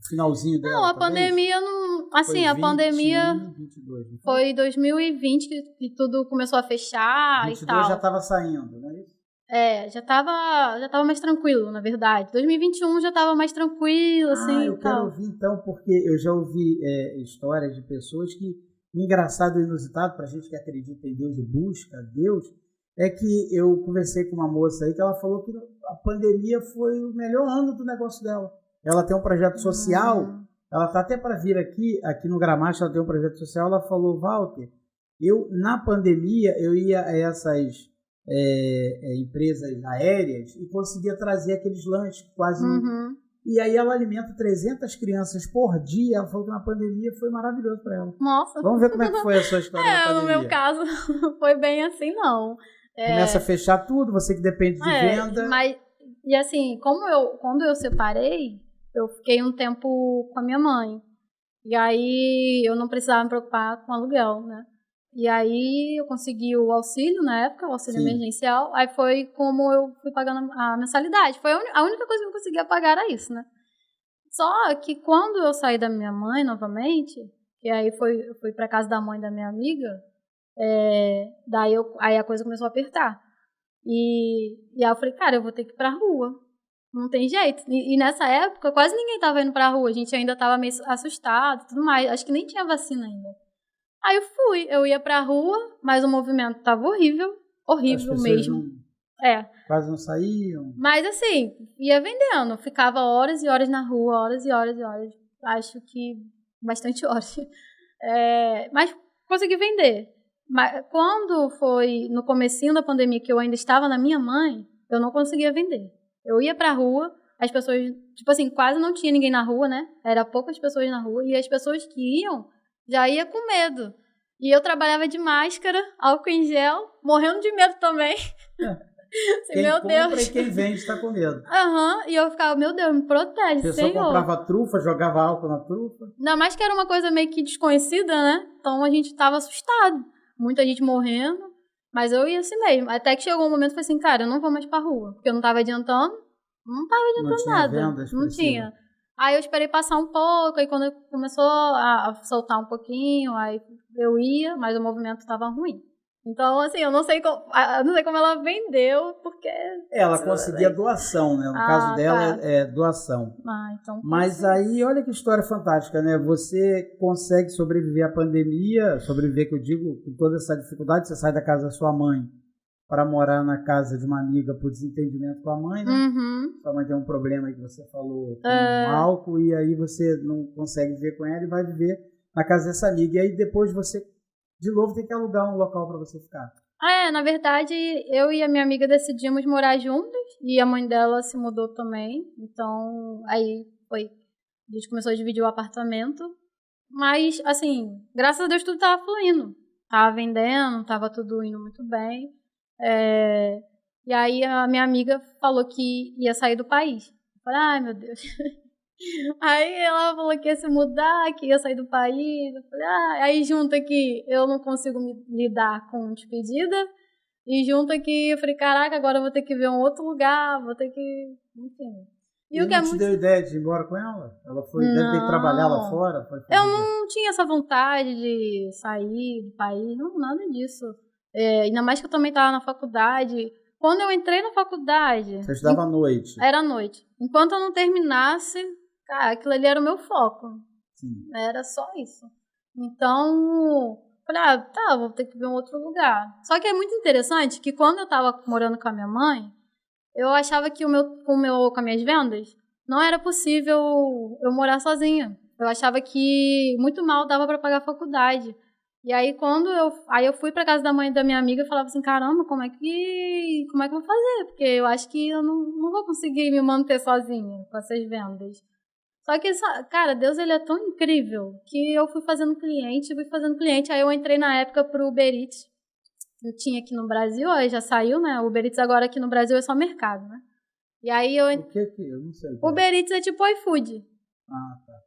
B: O finalzinho dela.
C: Não, a pandemia não... Assim, a pandemia
B: 22,
C: foi 2020 que tudo começou a fechar
B: 22
C: e tal.
B: Já estava saindo, não é isso?
C: Já tava mais tranquilo, na verdade. 2021 já tava mais tranquilo, assim.
B: Eu quero ouvir então, porque eu já ouvi histórias de pessoas que, engraçado e inusitado, pra gente que acredita em Deus e busca Deus, é que eu conversei com uma moça aí que ela falou que a pandemia foi o melhor ano do negócio dela. Ela tem um projeto social, ela está até para vir aqui no Gramacho, ela tem um projeto social, ela falou, Walter, na pandemia, eu ia a essas empresas aéreas e conseguia trazer aqueles lanches quase... E aí ela alimenta 300 crianças por dia, ela falou que na pandemia foi maravilhoso para ela.
C: Nossa!
B: Vamos ver como é que foi a sua história na pandemia.
C: No meu caso, foi bem assim, não.
B: Começa a fechar tudo, você que depende de venda.
C: E assim, quando eu separei, eu fiquei um tempo com a minha mãe. E aí eu não precisava me preocupar com aluguel, né? E aí eu consegui o auxílio na época, o auxílio emergencial. Aí foi como eu fui pagando a mensalidade. Foi a única coisa que eu conseguia pagar era isso, né? Só que quando eu saí da minha mãe novamente, que aí eu fui pra casa da mãe da minha amiga, aí a coisa começou a apertar. E aí eu falei, cara, eu vou ter que ir pra rua. Não tem jeito. E nessa época, quase ninguém tava indo pra rua. A gente ainda tava meio assustado e tudo mais. Acho que nem tinha vacina ainda. Aí eu ia pra rua, mas o movimento tava horrível mesmo.
B: Quase não saíam.
C: Mas assim, ia vendendo. Ficava horas e horas na rua, horas e horas e horas. Acho que bastante horas. Mas consegui vender. Mas quando foi no comecinho da pandemia, que eu ainda estava na minha mãe, eu não conseguia vender. Eu ia pra rua, as pessoas, tipo assim, quase não tinha ninguém na rua, né? Era poucas pessoas na rua, e as pessoas que iam, já ia com medo. E eu trabalhava de máscara, álcool em gel, morrendo de medo também.
B: Quem compra e quem vende está com medo.
C: E eu ficava, meu Deus, me protege,
B: Senhor. A pessoa comprava trufa, jogava álcool na trufa.
C: Ainda mais que era uma coisa meio que desconhecida, né? Então a gente tava assustado. Muita gente morrendo. Mas eu ia assim mesmo. Até que chegou um momento que eu falei assim, cara, eu não vou mais pra rua. Porque eu não tava adiantando. Não tava adiantando nada.
B: Vendas,
C: não tinha. Aí eu esperei passar um pouco. Aí quando começou a soltar um pouquinho, aí eu ia, mas o movimento tava ruim. Então, assim, eu não sei como ela vendeu, porque...
B: Ela conseguia doação, né? No caso dela, é doação.
C: Então,
B: mas aí, olha que história fantástica, né? Você consegue sobreviver à pandemia, sobreviver, que eu digo, com toda essa dificuldade, você sai da casa da sua mãe para morar na casa de uma amiga por desentendimento com a mãe, né? Sua mãe tem um problema aí que você falou com álcool, e aí você não consegue viver com ela e vai viver na casa dessa amiga. E aí depois você de novo tem que alugar um local para você ficar.
C: Na verdade, eu e a minha amiga decidimos morar juntas e a mãe dela se mudou também. Então, aí a gente começou a dividir o apartamento. Mas, assim, graças a Deus tudo tava fluindo. Tava vendendo, tava tudo indo muito bem. E aí a minha amiga falou que ia sair do país. Eu falei, ai meu Deus. Aí ela falou que ia se mudar, que ia sair do país. Eu falei, aí junta que eu não consigo me lidar com despedida. E junta que eu falei, caraca, agora eu vou ter que ver um outro lugar, vou ter que... Enfim.
B: E o que não te deu ideia de ir embora com ela? Ela deve ter que trabalhar lá fora?
C: Eu não tinha essa vontade de sair do país, não, nada disso. Ainda mais que eu também estava na faculdade. Quando eu entrei na faculdade...
B: Você estudava à noite?
C: Era à noite. Enquanto eu não terminasse, cara, aquilo ali era o meu foco.
B: Sim.
C: Era só isso. Então, falei, vou ter que ver um outro lugar. Só que é muito interessante que quando eu estava morando com a minha mãe, eu achava que com as minhas vendas, não era possível eu morar sozinha. Eu achava que muito mal dava para pagar a faculdade. E aí quando eu fui para casa da mãe da minha amiga e falava assim, caramba, como é que eu vou fazer? Porque eu acho que eu não vou conseguir me manter sozinha com essas vendas. Só que, cara, Deus ele é tão incrível que eu fui fazendo cliente. Aí eu entrei na época pro Uber Eats. Eu tinha aqui no Brasil, aí já saiu, né? O Uber Eats agora aqui no Brasil é só mercado, né? E aí
B: O que eu não sei.
C: Uber Eats é tipo iFood.
B: Tá.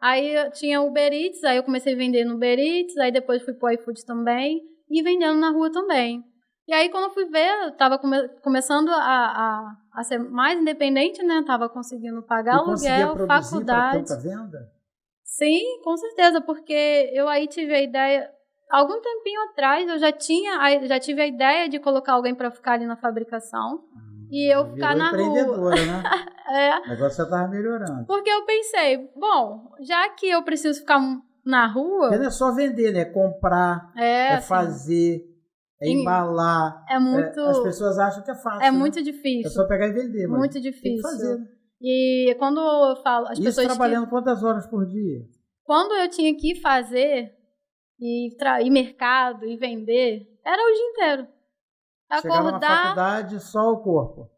C: Aí eu tinha Uber Eats, aí eu comecei a vender no Uber Eats, aí depois fui pro iFood também e vendendo na rua também. E aí quando eu fui ver, eu tava começando a ser mais independente, né? Tava conseguindo pagar aluguel, faculdade.
B: Tanta venda?
C: Sim, com certeza, porque eu aí tive a ideia... Algum tempinho atrás eu já tive a ideia de colocar alguém para ficar ali na fabricação e eu ficar na
B: empreendedora,
C: rua.
B: Né? O negócio já estava melhorando.
C: Porque eu pensei, bom, já que eu preciso ficar na rua...
B: Porque não é só vender, né? É comprar,
C: assim,
B: fazer, embalar.
C: É muito...
B: as pessoas acham que é fácil.
C: É muito difícil.
B: É só pegar e vender. Mas
C: muito difícil.
B: Tem que fazer.
C: E quando eu falo... As
B: Isso
C: pessoas
B: trabalhando quantas horas por dia?
C: Quando eu tinha que fazer... ir mercado e vender, era o dia inteiro.
B: Chegava na faculdade, só o corpo.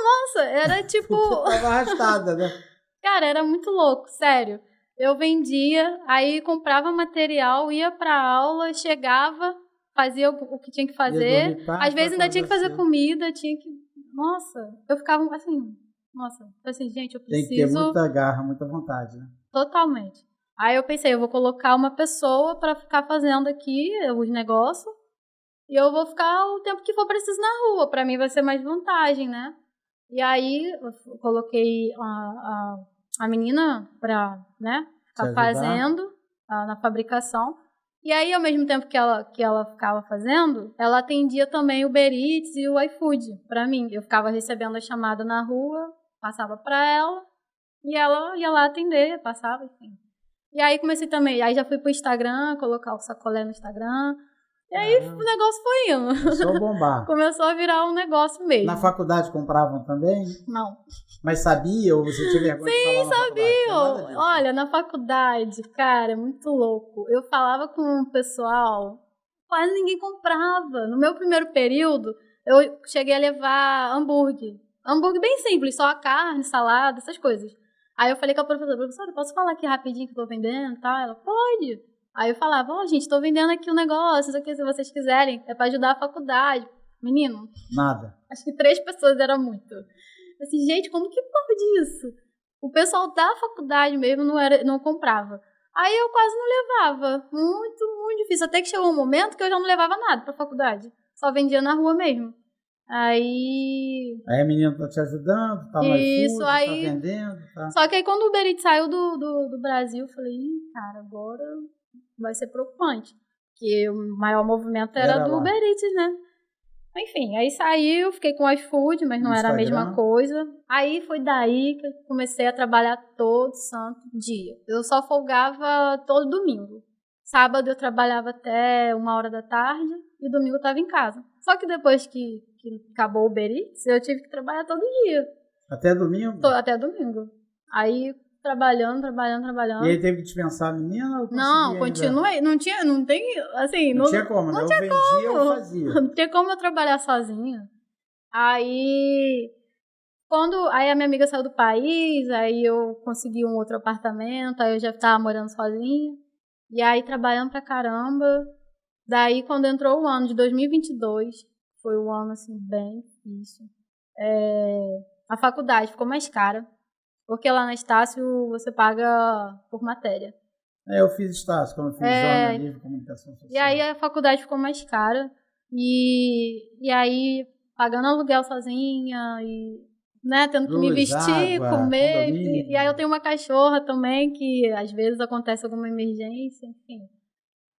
C: Nossa, era tipo...
B: Tava arrastada, né?
C: Cara, era muito louco, sério. Eu vendia, aí comprava material, ia pra aula, chegava, fazia o que tinha que fazer. Às vezes ainda tinha que fazer comida, tinha que... Nossa, eu ficava assim, gente, eu preciso...
B: Tem que ter muita garra, muita vontade, né?
C: Totalmente. Aí eu pensei, eu vou colocar uma pessoa para ficar fazendo aqui os negócios e eu vou ficar o tempo que for preciso na rua. Para mim vai ser mais vantagem, né? E aí eu coloquei a menina para, né, ficar fazendo na fabricação. E aí, ao mesmo tempo que ela ficava fazendo, ela atendia também o Uber Eats e o iFood para mim. Eu ficava recebendo a chamada na rua, passava para ela e ela ia lá atender, passava, enfim. E aí comecei também, aí já fui pro Instagram, colocar o sacolé no Instagram. E aí o negócio foi indo.
B: Começou a bombar.
C: Começou a virar um negócio mesmo.
B: Na faculdade compravam também?
C: Não.
B: Mas sabia ou você tinha vergonha de falar na faculdade?
C: Sim, sabia. Olha, na faculdade, cara, é muito louco. Eu falava com o pessoal, quase ninguém comprava. No meu primeiro período, eu cheguei a levar hambúrguer. Hambúrguer bem simples, só a carne, salada, essas coisas. Aí eu falei com a professora, posso falar aqui rapidinho que eu tô vendendo e tal? Ela, pode. Aí eu falava, gente, tô vendendo aqui um negócio, isso aqui, se vocês quiserem, é pra ajudar a faculdade. Menino.
B: Nada.
C: Acho que 3 pessoas era muito. Eu assim, gente, como que pode isso? O pessoal da faculdade mesmo não comprava. Aí eu quase não levava. Muito, muito difícil. Até que chegou um momento que eu já não levava nada pra faculdade. Só vendia na rua mesmo. Aí
B: a menina tá te ajudando, tá no iFood, tá vendendo. Tá...
C: Só que aí quando o Uber Eats saiu do Brasil, eu falei, cara, agora vai ser preocupante. Porque o maior movimento era do Uber Eats, né? Enfim, aí saiu, fiquei com o iFood, mas não era a mesma coisa. Aí foi daí que eu comecei a trabalhar todo santo dia. Eu só folgava todo domingo. Sábado eu trabalhava até 1h da tarde e domingo eu tava em casa. Só que depois que acabou o Uber Eats, eu tive que trabalhar todo dia.
B: Até domingo?
C: Até domingo. Aí trabalhando.
B: E aí teve que dispensar a menina? Ou
C: Não, continuei. Não tinha como,
B: né? Eu vendia, eu fazia.
C: Não tinha como eu trabalhar sozinha. Aí a minha amiga saiu do país, aí eu consegui um outro apartamento, aí eu já tava morando sozinha. E aí trabalhando pra caramba. Daí quando entrou o ano de 2022, foi um ano assim bem difícil. A faculdade ficou mais cara, porque lá na Estácio você paga por matéria.
B: Eu fiz Estácio, quando eu fiz jornalismo, comunicação social.
C: E aí a faculdade ficou mais cara, e aí pagando aluguel sozinha, e né, tendo que me vestir,
B: água,
C: comer, e aí eu tenho uma cachorra também, que às vezes acontece alguma emergência, enfim.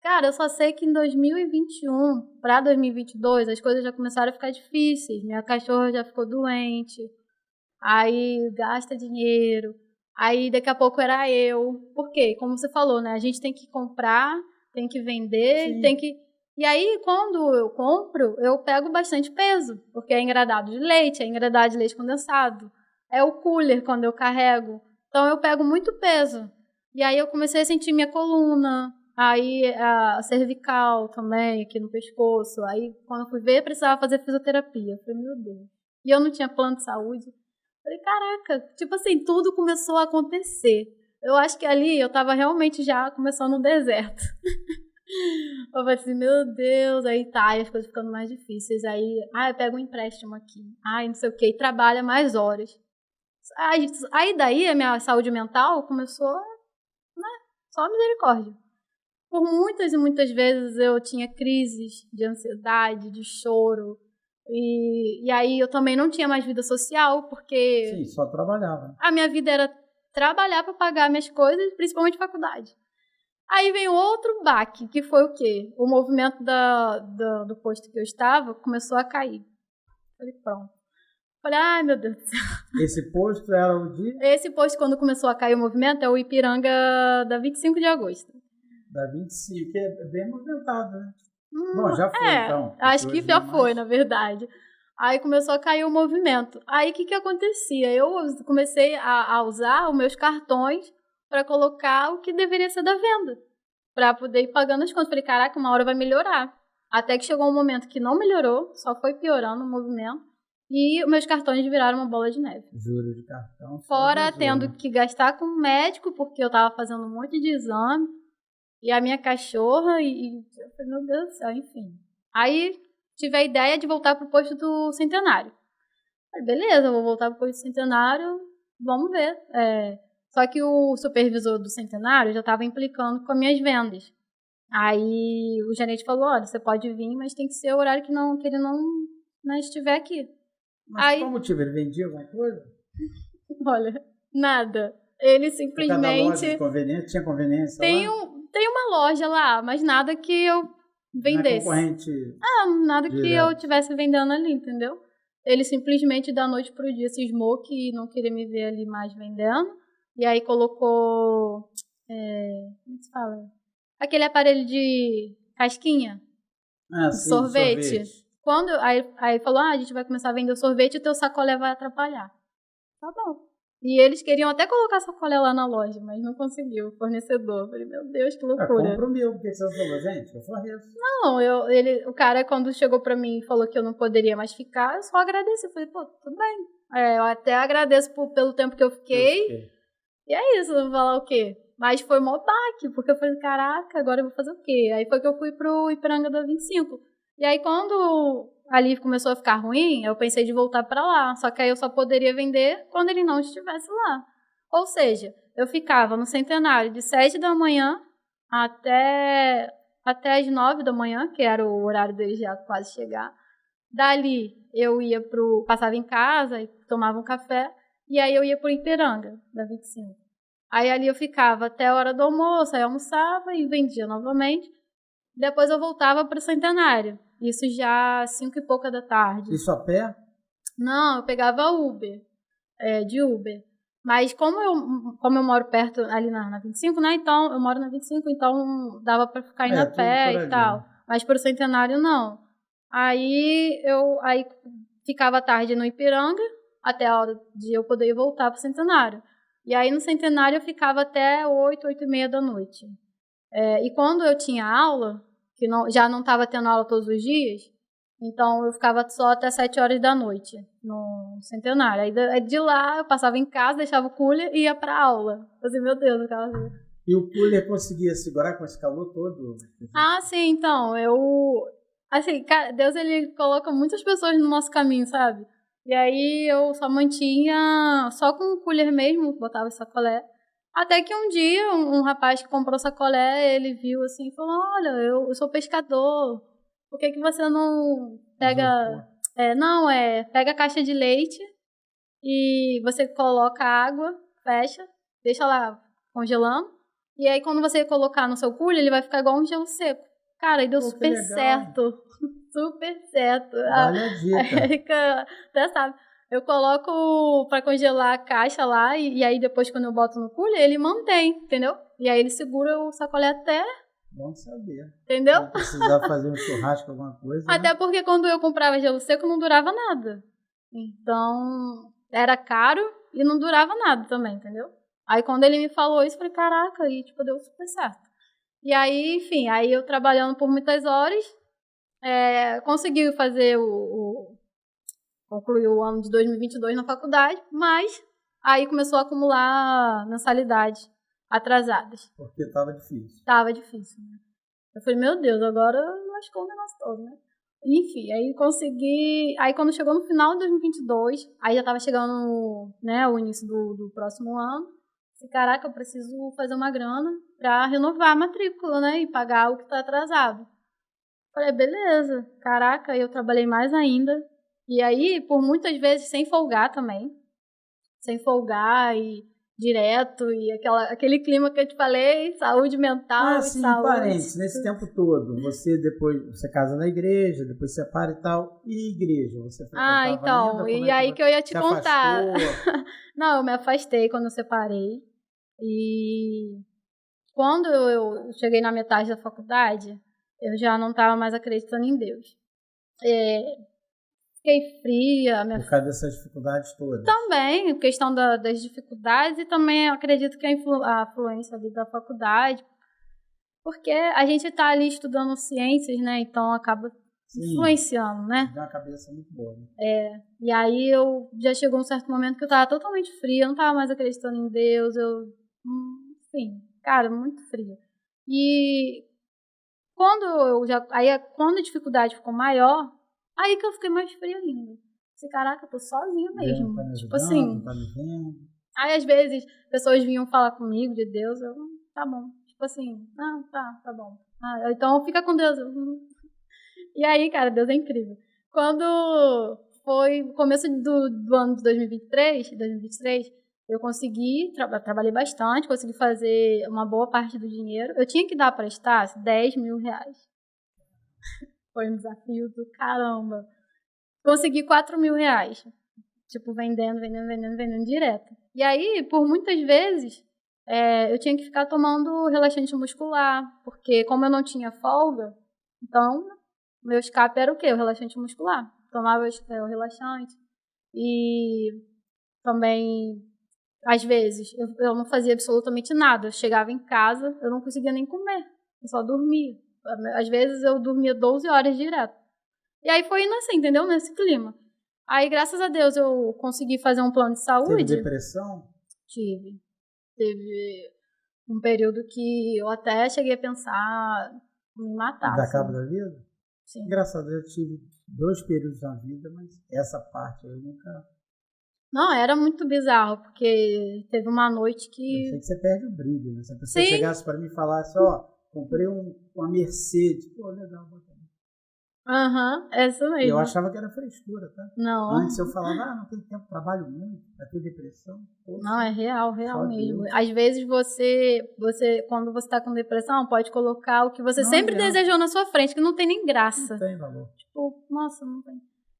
C: Cara, eu só sei que em 2021 para 2022 as coisas já começaram a ficar difíceis. Minha cachorra já ficou doente, aí gasta dinheiro, aí daqui a pouco era eu. Por quê? Como você falou, né? A gente tem que comprar, tem que vender,
B: Sim.
C: tem que... E aí, quando eu compro, eu pego bastante peso, porque é engradado de leite, é engradado de leite condensado, é o cooler quando eu carrego. Então eu pego muito peso. E aí eu comecei a sentir minha coluna, aí a cervical também, aqui no pescoço. Aí, quando eu fui ver, precisava fazer fisioterapia. Eu falei, meu Deus. E eu não tinha plano de saúde. Eu falei, caraca, tipo assim, tudo começou a acontecer. Eu acho que ali eu tava realmente já começando no deserto. Eu falei assim, meu Deus, aí tá, e as coisas ficando mais difíceis. Aí, eu pego um empréstimo aqui. Não sei o quê, e trabalha mais horas. Aí daí a minha saúde mental começou, né, só misericórdia. Por muitas e muitas vezes eu tinha crises de ansiedade, de choro. E aí eu também não tinha mais vida social, porque...
B: Sim, só trabalhava.
C: A minha vida era trabalhar para pagar minhas coisas, principalmente faculdade. Aí veio outro baque, que foi o quê? O movimento do posto que eu estava começou a cair. Falei, pronto. Falei, ai meu Deus do céu.
B: Esse posto era o de?
C: Esse posto, quando começou a cair o movimento, é o Ipiranga da 25 de agosto.
B: Da 25, que é bem movimentado, né? Bom, já foi então.
C: Acho que já foi, na verdade. Aí começou a cair o movimento. Aí o que acontecia? Eu comecei a usar os meus cartões para colocar o que deveria ser da venda, para poder ir pagando as contas. Falei, caraca, uma hora vai melhorar. Até que chegou um momento que não melhorou, só foi piorando o movimento, e meus cartões viraram uma bola de neve.
B: Juros de cartão.
C: Fora tendo que gastar com o médico, porque eu tava fazendo um monte de exame, e a minha cachorra, e eu falei, meu Deus do céu, enfim. Aí tive a ideia de voltar pro posto do Centenário. Falei, beleza, eu vou voltar pro posto do Centenário, vamos ver. Só que o supervisor do Centenário já estava implicando com as minhas vendas. Aí o gerente falou, olha, você pode vir, mas tem que ser o horário que ele não estiver aqui.
B: Mas qual motivo? Ele vendia alguma coisa?
C: Olha, nada. Ele simplesmente...
B: Cada loja de conveniência, tinha conveniência
C: tem uma loja lá, mas nada que eu vendesse.
B: Não é concorrente?
C: Nada direto. Que eu estivesse vendendo ali, entendeu? Ele simplesmente da noite pro dia cismou que não queria me ver ali mais vendendo. E aí colocou, como se fala? Aquele aparelho de casquinha,
B: sim,
C: sorvete. Aí falou, a gente vai começar a vender o sorvete e o teu sacolé vai atrapalhar. Tá bom. E eles queriam até colocar sacolé lá na loja, mas não conseguiu, o fornecedor. Eu falei, meu Deus, que loucura.
B: Compra o meu, porque você falou, gente, eu forneço.
C: Não, o cara quando chegou pra mim e falou que eu não poderia mais ficar, eu só agradeci. Eu falei, pô, tudo bem. Eu até agradeço pelo tempo que eu fiquei. E é isso, eu vou falar o quê? Mas foi mó baque, porque eu falei, caraca, agora eu vou fazer o quê? Aí foi que eu fui pro Ipiranga da 25. E aí quando ali começou a ficar ruim, eu pensei de voltar pra lá. Só que aí eu só poderia vender quando ele não estivesse lá. Ou seja, eu ficava no Centenário de 7 da manhã até as 9 da manhã, que era o horário dele já quase chegar. Dali eu ia passava em casa e tomava um café. E aí eu ia pro Ipiranga, da 25. Aí ali eu ficava até a hora do almoço, aí almoçava e vendia novamente. Depois eu voltava pro Centenário. Isso já 5 e pouca da tarde.
B: Isso a pé?
C: Não, eu pegava Uber, de Uber. Mas como eu moro perto ali na 25, né? Então, eu moro na 25, então dava pra ficar indo a pé e tal. Mas pro Centenário, não. Aí ficava à tarde no Ipiranga, até a hora de eu poder voltar pro Centenário. E aí no Centenário eu ficava até 8h30 da noite. E quando eu tinha aula, que já não estava tendo aula todos os dias, então eu ficava só até 7h da noite no Centenário. Aí de lá eu passava em casa, deixava o cooler e ia pra aula. Assim, meu Deus, eu ficava assim.
B: E o cooler conseguia segurar com esse calor todo?
C: Ah, sim, então, assim, cara, Deus, ele coloca muitas pessoas no nosso caminho, sabe? E aí eu só mantinha só com o cooler mesmo, botava sacolé. Até que um dia, um rapaz que comprou sacolé, ele viu assim e falou, olha, eu sou pescador, por que você não pega... pega a caixa de leite e você coloca água, fecha, deixa lá congelando, e aí quando você colocar no seu cooler, ele vai ficar igual um gelo seco. Cara, e deu super certo. Super certo.
B: Olha a dica.
C: Até sabe. Eu coloco pra congelar a caixa lá e aí depois quando eu boto no cooler, ele mantém, entendeu? E aí ele segura o sacolé até...
B: Bom saber.
C: Entendeu?
B: Se precisar fazer um churrasco, alguma coisa...
C: Até porque quando eu comprava gelo seco não durava nada. Então, era caro e não durava nada também, entendeu? Aí quando ele me falou isso, eu falei, caraca, e tipo, deu super certo. E aí, enfim, aí eu trabalhando por muitas horas, consegui fazer concluir o ano de 2022 na faculdade, mas aí começou a acumular mensalidades atrasadas.
B: Porque estava difícil.
C: Tava difícil, né? Eu falei, meu Deus, agora lascou o negócio todo, né? Enfim, aí consegui... Aí quando chegou no final de 2022, aí já tava chegando, né, o início do próximo ano, falei, caraca, eu preciso fazer uma grana pra renovar a matrícula, né, e pagar o que tá atrasado. Falei, beleza, caraca, eu trabalhei mais ainda. E aí, por muitas vezes, sem folgar também. Sem folgar e direto, e aquele clima que eu te falei, saúde mental,
B: sim,
C: saúde.
B: Parentes, nesse tempo todo, você casa na igreja, depois separa e tal, e igreja, você frequentava
C: então,
B: ainda?
C: E aí que eu ia te contar.
B: Afastou?
C: Não, eu me afastei quando eu separei, e quando eu cheguei na metade da faculdade, eu já não estava mais acreditando em Deus. Fiquei fria.
B: Por causa dessas dificuldades todas?
C: Também, questão das dificuldades, e também acredito que a influência ali da faculdade, porque a gente está ali estudando ciências, né, então acaba influenciando, né?
B: Dá uma cabeça muito boa, né?
C: E aí já chegou um certo momento que eu estava totalmente fria, eu não estava mais acreditando em Deus, enfim, cara, muito fria. E quando a dificuldade ficou maior, aí que eu fiquei mais fria ainda. Falei, caraca, eu tô sozinha mesmo.
B: Tá me ajudando,
C: tipo assim.
B: tá me vendo.
C: Aí às vezes pessoas vinham falar comigo de Deus, eu, tá bom. Tipo assim, tá bom. Então fica com Deus. E aí, cara, Deus é incrível. Quando foi o começo do ano de 2023, eu consegui, trabalhei bastante, consegui fazer uma boa parte do dinheiro. Eu tinha que dar para estar 10 mil reais. Foi um desafio do caramba. Consegui 4 mil reais. Tipo, vendendo direto. E aí, por muitas vezes, eu tinha que ficar tomando relaxante muscular. Porque como eu não tinha folga, então, meu escape era o quê? O relaxante muscular. Tomava o relaxante. E também, às vezes, eu não fazia absolutamente nada. Eu chegava em casa, eu não conseguia nem comer. Eu só dormia. Às vezes eu dormia 12 horas direto. E aí foi indo assim, entendeu? Nesse clima. Aí, graças a Deus, eu consegui fazer um plano de saúde.
B: Teve depressão?
C: Tive. Teve um período que eu até cheguei a pensar em me matar.
B: Dar cabo da vida?
C: Sim.
B: Graças a Deus eu tive 2 períodos na vida, mas essa parte eu nunca...
C: Não, era muito bizarro, porque teve uma noite que...
B: Eu sei que você perde o brilho, né? Se a pessoa chegasse para mim e falasse, comprei uma Mercedes. Pô, legal, bacana.
C: É isso mesmo.
B: Eu achava que era frescura, tá?
C: Não.
B: Antes eu falava, não tem tempo, trabalho muito, vai ter depressão. Poxa,
C: não, é real mesmo.
B: Deus.
C: Às vezes você, quando você tá com depressão, pode colocar o que você sempre desejou na sua frente, que não tem nem graça.
B: Não tem valor.
C: Tipo, nossa, não tem.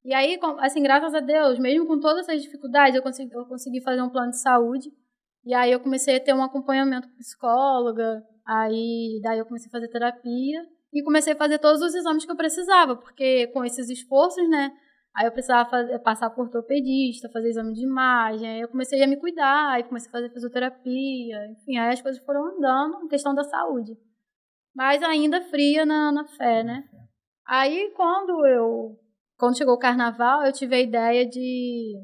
C: E aí, assim, graças a Deus, mesmo com todas essas dificuldades, eu consegui fazer um plano de saúde. E aí eu comecei a ter um acompanhamento com psicóloga, daí eu comecei a fazer terapia e comecei a fazer todos os exames que eu precisava, porque com esses esforços, né, Aí eu precisava passar por ortopedista, fazer exame de imagem, aí eu comecei a me cuidar, aí comecei a fazer fisioterapia, enfim, aí as coisas foram andando, em questão da saúde. Mas ainda fria na fé, né? Aí quando chegou o carnaval, eu tive a ideia de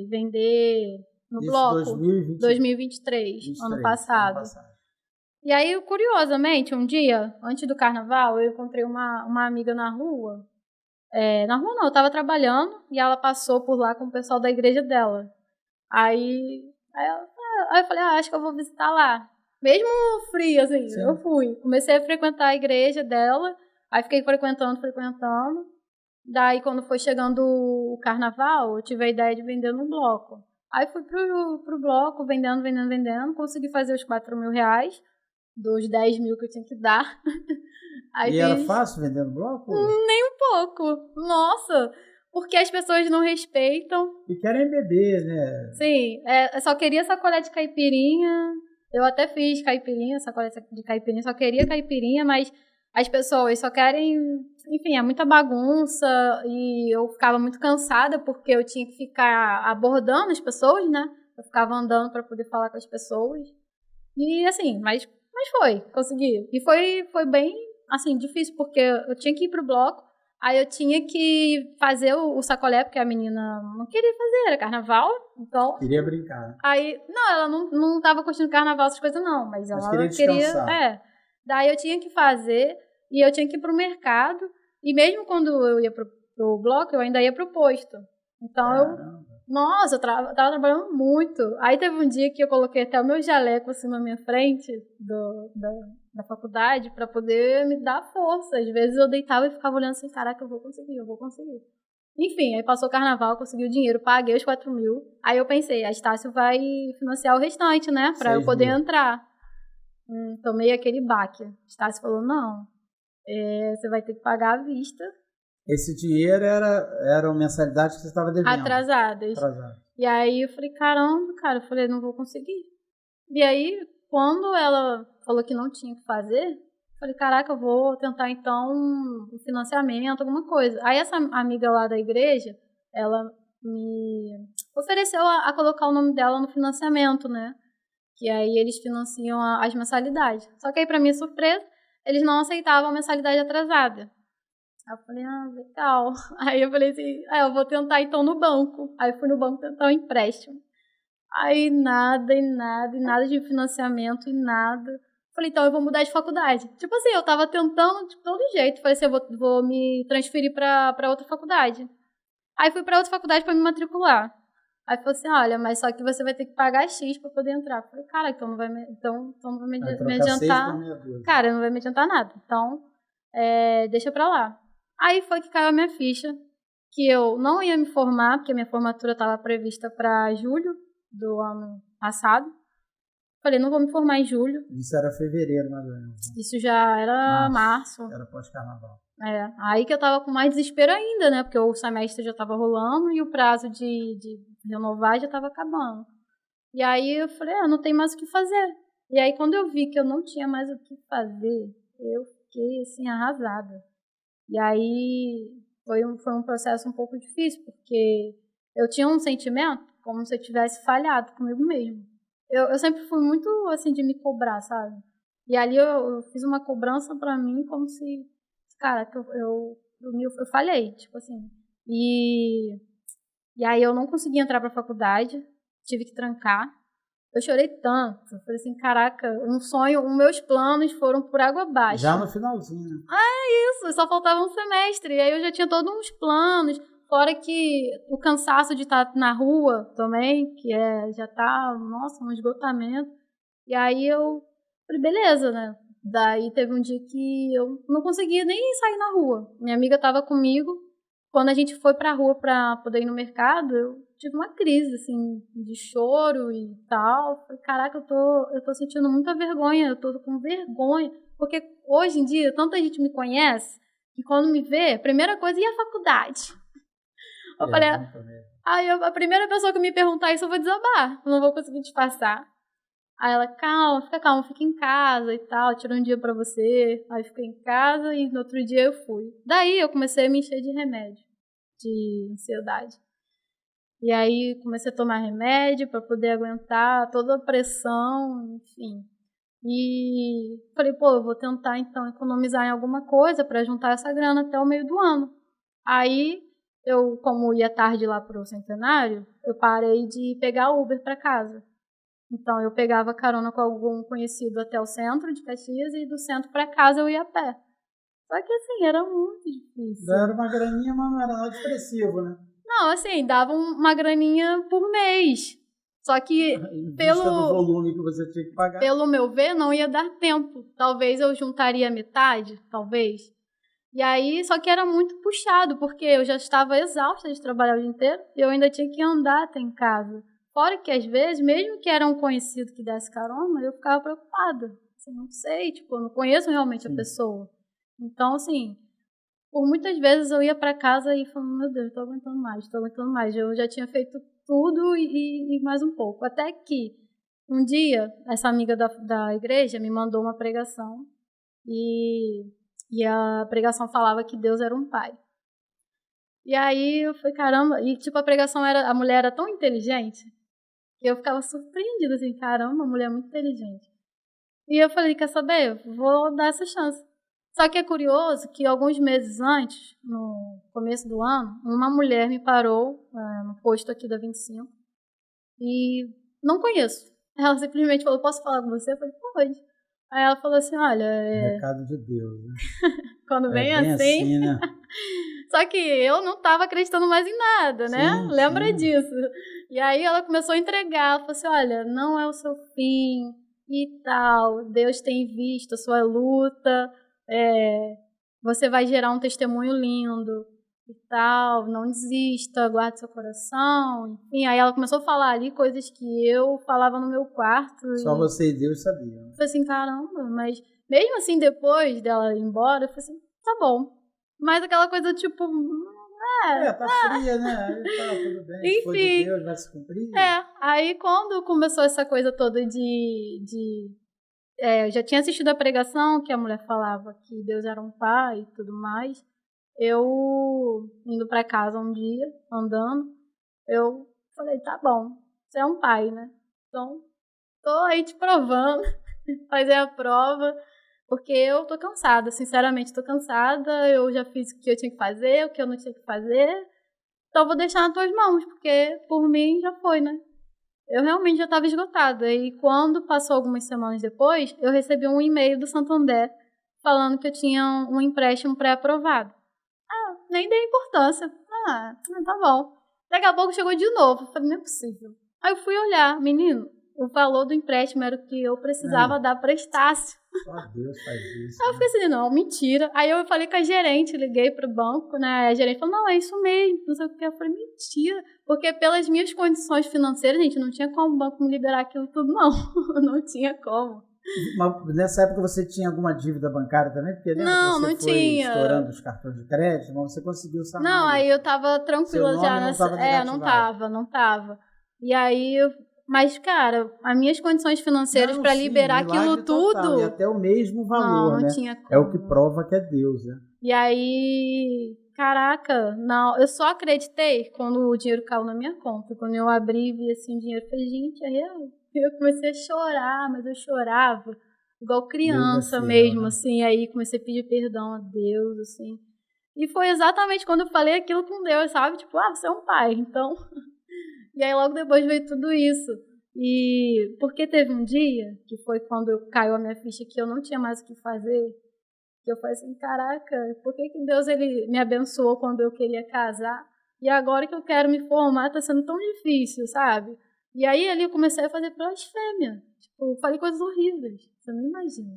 C: vender no
B: Isso,
C: bloco
B: 2023,
C: ano passado. E aí, curiosamente, um dia, antes do carnaval, eu encontrei uma amiga na rua. Na rua não, eu tava trabalhando e ela passou por lá com o pessoal da igreja dela. Aí eu falei, acho que eu vou visitar lá. Mesmo frio, assim,
B: Sim.
C: Eu fui. Comecei a frequentar a igreja dela, aí fiquei frequentando. Daí, quando foi chegando o carnaval, eu tive a ideia de vender no bloco. Aí fui pro bloco, vendendo, consegui fazer os R$4.000, dos 10 mil que eu tinha que dar. Aí
B: era fácil vender no bloco?
C: Nem um pouco. Nossa, porque as pessoas não respeitam.
B: E querem beber, né?
C: Sim, eu só queria sacolé de caipirinha. Eu até fiz caipirinha, sacolé de caipirinha, só queria caipirinha, mas as pessoas só querem... Enfim, é muita bagunça e eu ficava muito cansada porque eu tinha que ficar abordando as pessoas, né? Eu ficava andando para poder falar com as pessoas. E assim, mas consegui. E foi bem, assim, difícil, porque eu tinha que ir pro bloco, aí eu tinha que fazer o sacolé, porque a menina não queria fazer, era carnaval, então...
B: Queria brincar.
C: Aí, não, ela não tava curtindo carnaval, essas coisas não, mas ela
B: queria descansar.
C: Daí eu tinha que fazer, e eu tinha que ir pro mercado, e mesmo quando eu ia pro bloco, eu ainda ia pro posto. Então Nossa, eu tava trabalhando muito. Aí teve um dia que eu coloquei até o meu jaleco assim na minha frente da faculdade pra poder me dar força. Às vezes eu deitava e ficava olhando assim, caraca, eu vou conseguir. Enfim, aí passou o carnaval, consegui o dinheiro, paguei os 4 mil. Aí eu pensei, a Estácio vai financiar o restante, né? Pra eu poder entrar. Tomei aquele baque. A Estácio falou, não, você vai ter que pagar à vista.
B: Esse dinheiro era uma mensalidade que você estava devendo.
C: Atrasadas. E aí eu falei, caramba, cara, eu falei, não vou conseguir. E aí, quando ela falou que não tinha o que fazer, eu falei, caraca, eu vou tentar então um financiamento, alguma coisa. Aí essa amiga lá da igreja, ela me ofereceu a colocar o nome dela no financiamento, né? Que aí eles financiam as mensalidades. Só que aí, pra minha surpresa, eles não aceitavam a mensalidade atrasada. Aí eu falei, legal. Aí eu falei assim, eu vou tentar então no banco. Aí eu fui no banco tentar um empréstimo. Aí nada de financiamento e nada. Falei, então eu vou mudar de faculdade. Tipo assim, eu tava tentando de todo jeito. Falei assim, eu vou me transferir pra outra faculdade. Aí fui pra outra faculdade pra me matricular. Aí falou assim, olha, mas só que você vai ter que pagar X pra poder entrar. Falei, cara, então não vai me adiantar. Cara, não vai me adiantar nada. Então, deixa pra lá. Aí foi que caiu a minha ficha, que eu não ia me formar, porque a minha formatura estava prevista para julho do ano passado. Falei, não vou me formar em julho.
B: Isso era fevereiro, mais ou menos.
C: Isso já era março.
B: Era pós-carnaval.
C: Aí que eu tava com mais desespero ainda, né? Porque o semestre já tava rolando e o prazo de renovar já tava acabando. E aí eu falei, não tem mais o que fazer. E aí quando eu vi que eu não tinha mais o que fazer, eu fiquei assim, arrasada. E aí foi um processo um pouco difícil, porque eu tinha um sentimento como se eu tivesse falhado comigo mesmo. Eu sempre fui muito assim de me cobrar, sabe? E ali eu fiz uma cobrança pra mim como se, cara, eu falhei, tipo assim. E aí eu não consegui entrar pra faculdade, tive que trancar. Eu chorei tanto, eu falei assim, caraca, um sonho, os meus planos foram por água abaixo.
B: Já no finalzinho.
C: Isso, só faltava um semestre, e aí eu já tinha todos uns planos, fora que o cansaço de estar na rua também, que já tá, nossa, um esgotamento. E aí eu falei, beleza, né? Daí teve um dia que eu não conseguia nem sair na rua. Minha amiga tava comigo, quando a gente foi pra rua pra poder ir no mercado, eu tive uma crise, assim, de choro e tal. Falei, caraca, eu tô sentindo muita vergonha, eu tô com vergonha. Porque hoje em dia, tanta gente me conhece, que quando me vê, a primeira coisa, e a faculdade? Eu falei, aí a primeira pessoa que me perguntar isso, eu vou desabar, eu não vou conseguir te passar. Aí ela, calma, fica em casa e tal, tira um dia pra você. Aí fiquei em casa e no outro dia eu fui. Daí eu comecei a me encher de remédio. de ansiedade. E aí comecei a tomar remédio para poder aguentar toda a pressão, enfim. E falei, pô, eu vou tentar então economizar em alguma coisa para juntar essa grana até o meio do ano. Aí eu, como ia tarde lá pro Centenário, eu parei de pegar Uber para casa. Então eu pegava carona com algum conhecido até o centro de Caxias e do centro para casa eu ia a pé. Só que assim, era muito difícil.
B: Era uma graninha, mas não era nada expressivo, né?
C: Não, assim, dava uma graninha por mês. Só que
B: Em vista do volume que você tinha que pagar.
C: pelo meu ver, não ia dar tempo. Talvez eu juntaria metade, talvez. E aí, só que era muito puxado, porque eu já estava exausta de trabalhar o dia inteiro e eu ainda tinha que andar até em casa. Fora que, às vezes, mesmo que era um conhecido que desse carona, eu ficava preocupada. Assim, não sei, tipo, eu não conheço realmente a pessoa. Então, assim, por muitas vezes eu ia para casa e falando, meu Deus, tô aguentando mais. Eu já tinha feito tudo e mais um pouco. Até que um dia, essa amiga da igreja me mandou uma pregação e a pregação falava que Deus era um pai. E aí eu falei, caramba, e tipo, a mulher era tão inteligente que eu ficava surpreendida, assim, caramba, a mulher é muito inteligente. E eu falei, quer saber, vou dar essa chance. Só que é curioso que alguns meses antes, no começo do ano, uma mulher me parou no posto aqui da 25 e não conheço. Ela simplesmente falou, posso falar com você? Eu falei, pode. Aí ela falou assim, olha...
B: Recado de Deus, né?
C: Quando vem
B: bem assim, né?
C: Só que eu não estava acreditando mais em nada, né?
B: Sim,
C: Lembra
B: sim.
C: disso. E aí ela começou a entregar. Ela falou assim, olha, não é o seu fim e tal. Deus tem visto a sua luta. Você vai gerar um testemunho lindo e tal. Não desista, guarde seu coração. Enfim, aí ela começou a falar ali coisas que eu falava no meu quarto.
B: Só você e Deus sabiam.
C: Eu falei assim, caramba, mas mesmo assim, depois dela ir embora, eu falei assim, tá bom. Mas aquela coisa, tipo...
B: Tá fria, né? Aí tá, tudo bem.
C: Enfim.
B: Se for de Deus, vai se cumprir.
C: Aí quando começou essa coisa toda eu já tinha assistido a pregação, que a mulher falava que Deus era um pai e tudo mais. Eu, indo pra casa um dia, andando, eu falei, tá bom, você é um pai, né? Então, tô aí te provando, fazer a prova, porque eu tô cansada, sinceramente tô cansada, eu já fiz o que eu tinha que fazer, o que eu não tinha que fazer, então vou deixar nas tuas mãos, porque por mim já foi, né? Eu realmente já estava esgotada, e quando passou algumas semanas depois, eu recebi um e-mail do Santander falando que eu tinha um empréstimo pré-aprovado. Nem dei importância. Tá bom. Daqui a pouco chegou de novo, falei, não é possível. Aí eu fui olhar, menino, o valor do empréstimo era o que eu precisava dar para Estácio.
B: Só Deus faz isso.
C: Aí eu fiquei assim, não, mentira. Aí eu falei com a gerente, liguei pro banco, né? A gerente falou, não, é isso mesmo, não sei o que. Eu falei, mentira. Porque pelas minhas condições financeiras, gente, não tinha como o banco me liberar aquilo tudo, não. Não tinha como.
B: Mas nessa época você tinha alguma dívida bancária também? Porque lembra
C: Não,
B: que você
C: não
B: foi
C: tinha.
B: estourando os cartões de crédito, mas você conseguiu sanar.
C: Não, aí eu tava tranquila
B: Seu nome
C: já
B: não
C: nessa.
B: tava negativado.
C: Não tava. E aí Mas, cara, as minhas condições financeiras para liberar aquilo
B: total,
C: tudo.
B: e até o mesmo valor,
C: não
B: né?
C: tinha como.
B: É o que prova que é Deus, né?
C: E aí, caraca, não, eu só acreditei quando o dinheiro caiu na minha conta. Quando eu abri e vi assim o dinheiro, eu falei, gente, aí eu comecei a chorar, mas eu chorava igual criança mesmo, né? Assim, aí comecei a pedir perdão a Deus, assim. E foi exatamente quando eu falei aquilo com Deus, sabe? Tipo, você é um pai, então... E aí logo depois veio tudo isso. E porque teve um dia, que foi quando caiu a minha ficha, que eu não tinha mais o que fazer, que eu falei assim, caraca, por que Deus ele me abençoou quando eu queria casar? E agora que eu quero me formar, tá sendo tão difícil, sabe? E aí ali eu comecei a fazer blasfêmia. Tipo, eu falei coisas horríveis, você não imagina.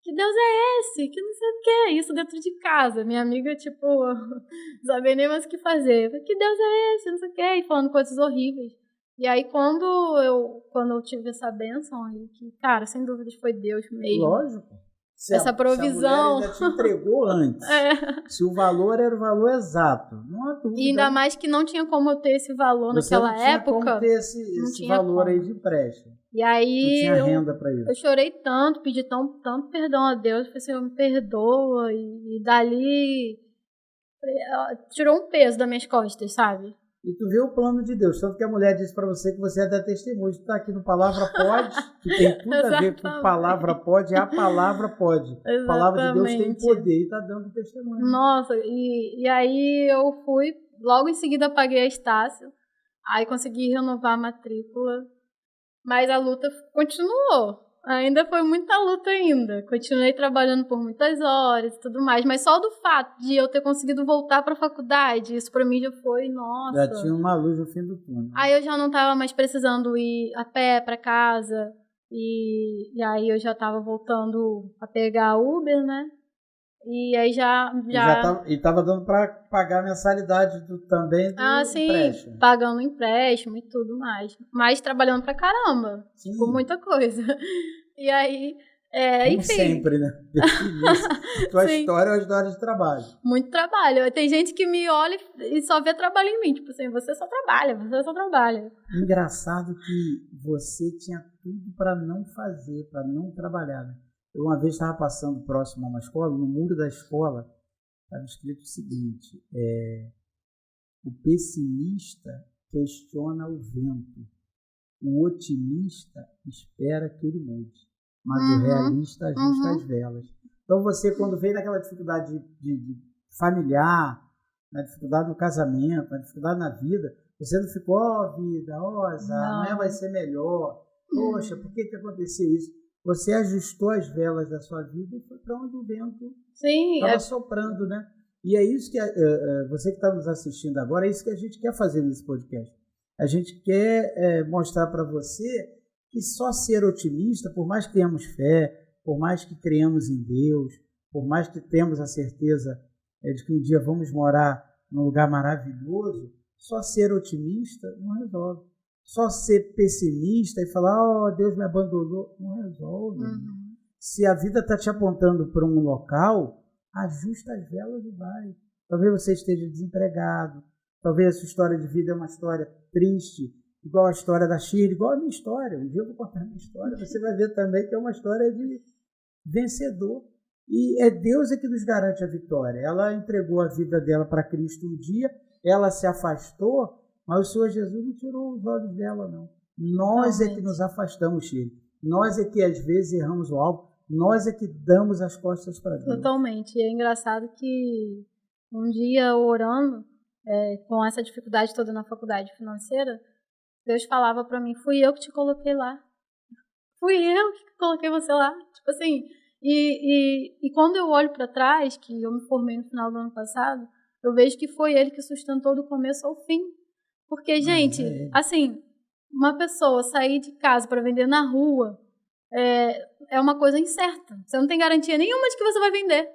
C: Que Deus é esse? Que não sei o que, isso dentro de casa. Minha amiga, tipo, não sabia nem mais o que fazer. Que Deus é esse? Não sei o que, e falando coisas horríveis. E aí, quando eu tive essa bênção, que, cara, sem dúvidas foi Deus mesmo.
B: Lógico.
C: Essa provisão.
B: Se a mulher ainda te entregou antes. Se o valor era o valor exato. Não há dúvida.
C: E ainda mais que não tinha como eu ter esse valor naquela época.
B: Não tinha como ter esse valor aí de empréstimo.
C: E aí
B: não tinha renda para isso.
C: Eu chorei tanto, pedi tanto perdão a Deus, falei assim, me perdoa. E dali tirou um peso das minhas costas, sabe?
B: E tu vê o plano de Deus. Tanto que a mulher disse para você que você é da testemunha. Tu tá aqui no Palavra Pode, que tem tudo a ver com Palavra Pode, é a Palavra Pode. A palavra de Deus tem poder e tá dando testemunho.
C: Nossa, e aí eu fui, logo em seguida paguei a Estácio, aí consegui renovar a matrícula, mas a luta continuou. Ainda foi muita luta ainda. Continuei trabalhando por muitas horas e tudo mais. Mas só do fato de eu ter conseguido voltar para a faculdade, isso para mim já foi, nossa.
B: Já tinha uma luz no fim do túnel.
C: Aí eu já não estava mais precisando ir a pé para casa. E aí eu já estava voltando a pegar Uber, né? E aí
B: E tava dando para pagar a mensalidade também do empréstimo.
C: Sim, pagando empréstimo e tudo mais. Mas trabalhando pra caramba. Sim. Com muita coisa. E aí,
B: como
C: enfim.
B: sempre, né? Tua história é uma história de trabalho.
C: Muito trabalho. Tem gente que me olha e só vê trabalho em mim. Tipo assim, você só trabalha.
B: Engraçado que você tinha tudo para não fazer, para não trabalhar, né? Eu uma vez estava passando próximo a uma escola, no muro da escola estava escrito o seguinte: o pessimista questiona o vento, o otimista espera que ele mude, mas o realista ajusta as velas. Então você, quando veio naquela dificuldade de familiar, na dificuldade no casamento, na dificuldade na vida, você não ficou, vida, amanhã vai ser melhor, poxa, por que aconteceu isso? Você ajustou as velas da sua vida e foi para onde o vento estava soprando, né? E é isso que você que está nos assistindo agora, é isso que a gente quer fazer nesse podcast. A gente quer mostrar para você que só ser otimista, por mais que tenhamos fé, por mais que creamos em Deus, por mais que temos a certeza de que um dia vamos morar num lugar maravilhoso, só ser otimista não resolve. Só ser pessimista e falar, Deus me abandonou, não resolve. Se a vida está te apontando para um local, ajusta as velas e vai. Talvez você esteja desempregado, talvez a sua história de vida é uma história triste, igual a história da Shirley, igual a minha história. Um dia eu vou contar a minha história, você vai ver também que é uma história de vencedor. E é Deus que nos garante a vitória. Ela entregou a vida dela para Cristo um dia, ela se afastou, mas o Senhor Jesus não tirou os olhos dela, não. Nós é que nos afastamos, Shirley. Nós é que às vezes erramos o alvo. Nós é que damos as costas para Deus.
C: Totalmente. E é engraçado que um dia orando, com essa dificuldade toda na faculdade financeira, Deus falava para mim, fui eu que te coloquei lá. Fui eu que coloquei você lá. Tipo assim, e quando eu olho para trás, que eu me formei no final do ano passado, eu vejo que foi Ele que sustentou do começo ao fim. Porque, gente, assim, uma pessoa sair de casa para vender na rua é uma coisa incerta. Você não tem garantia nenhuma de que você vai vender.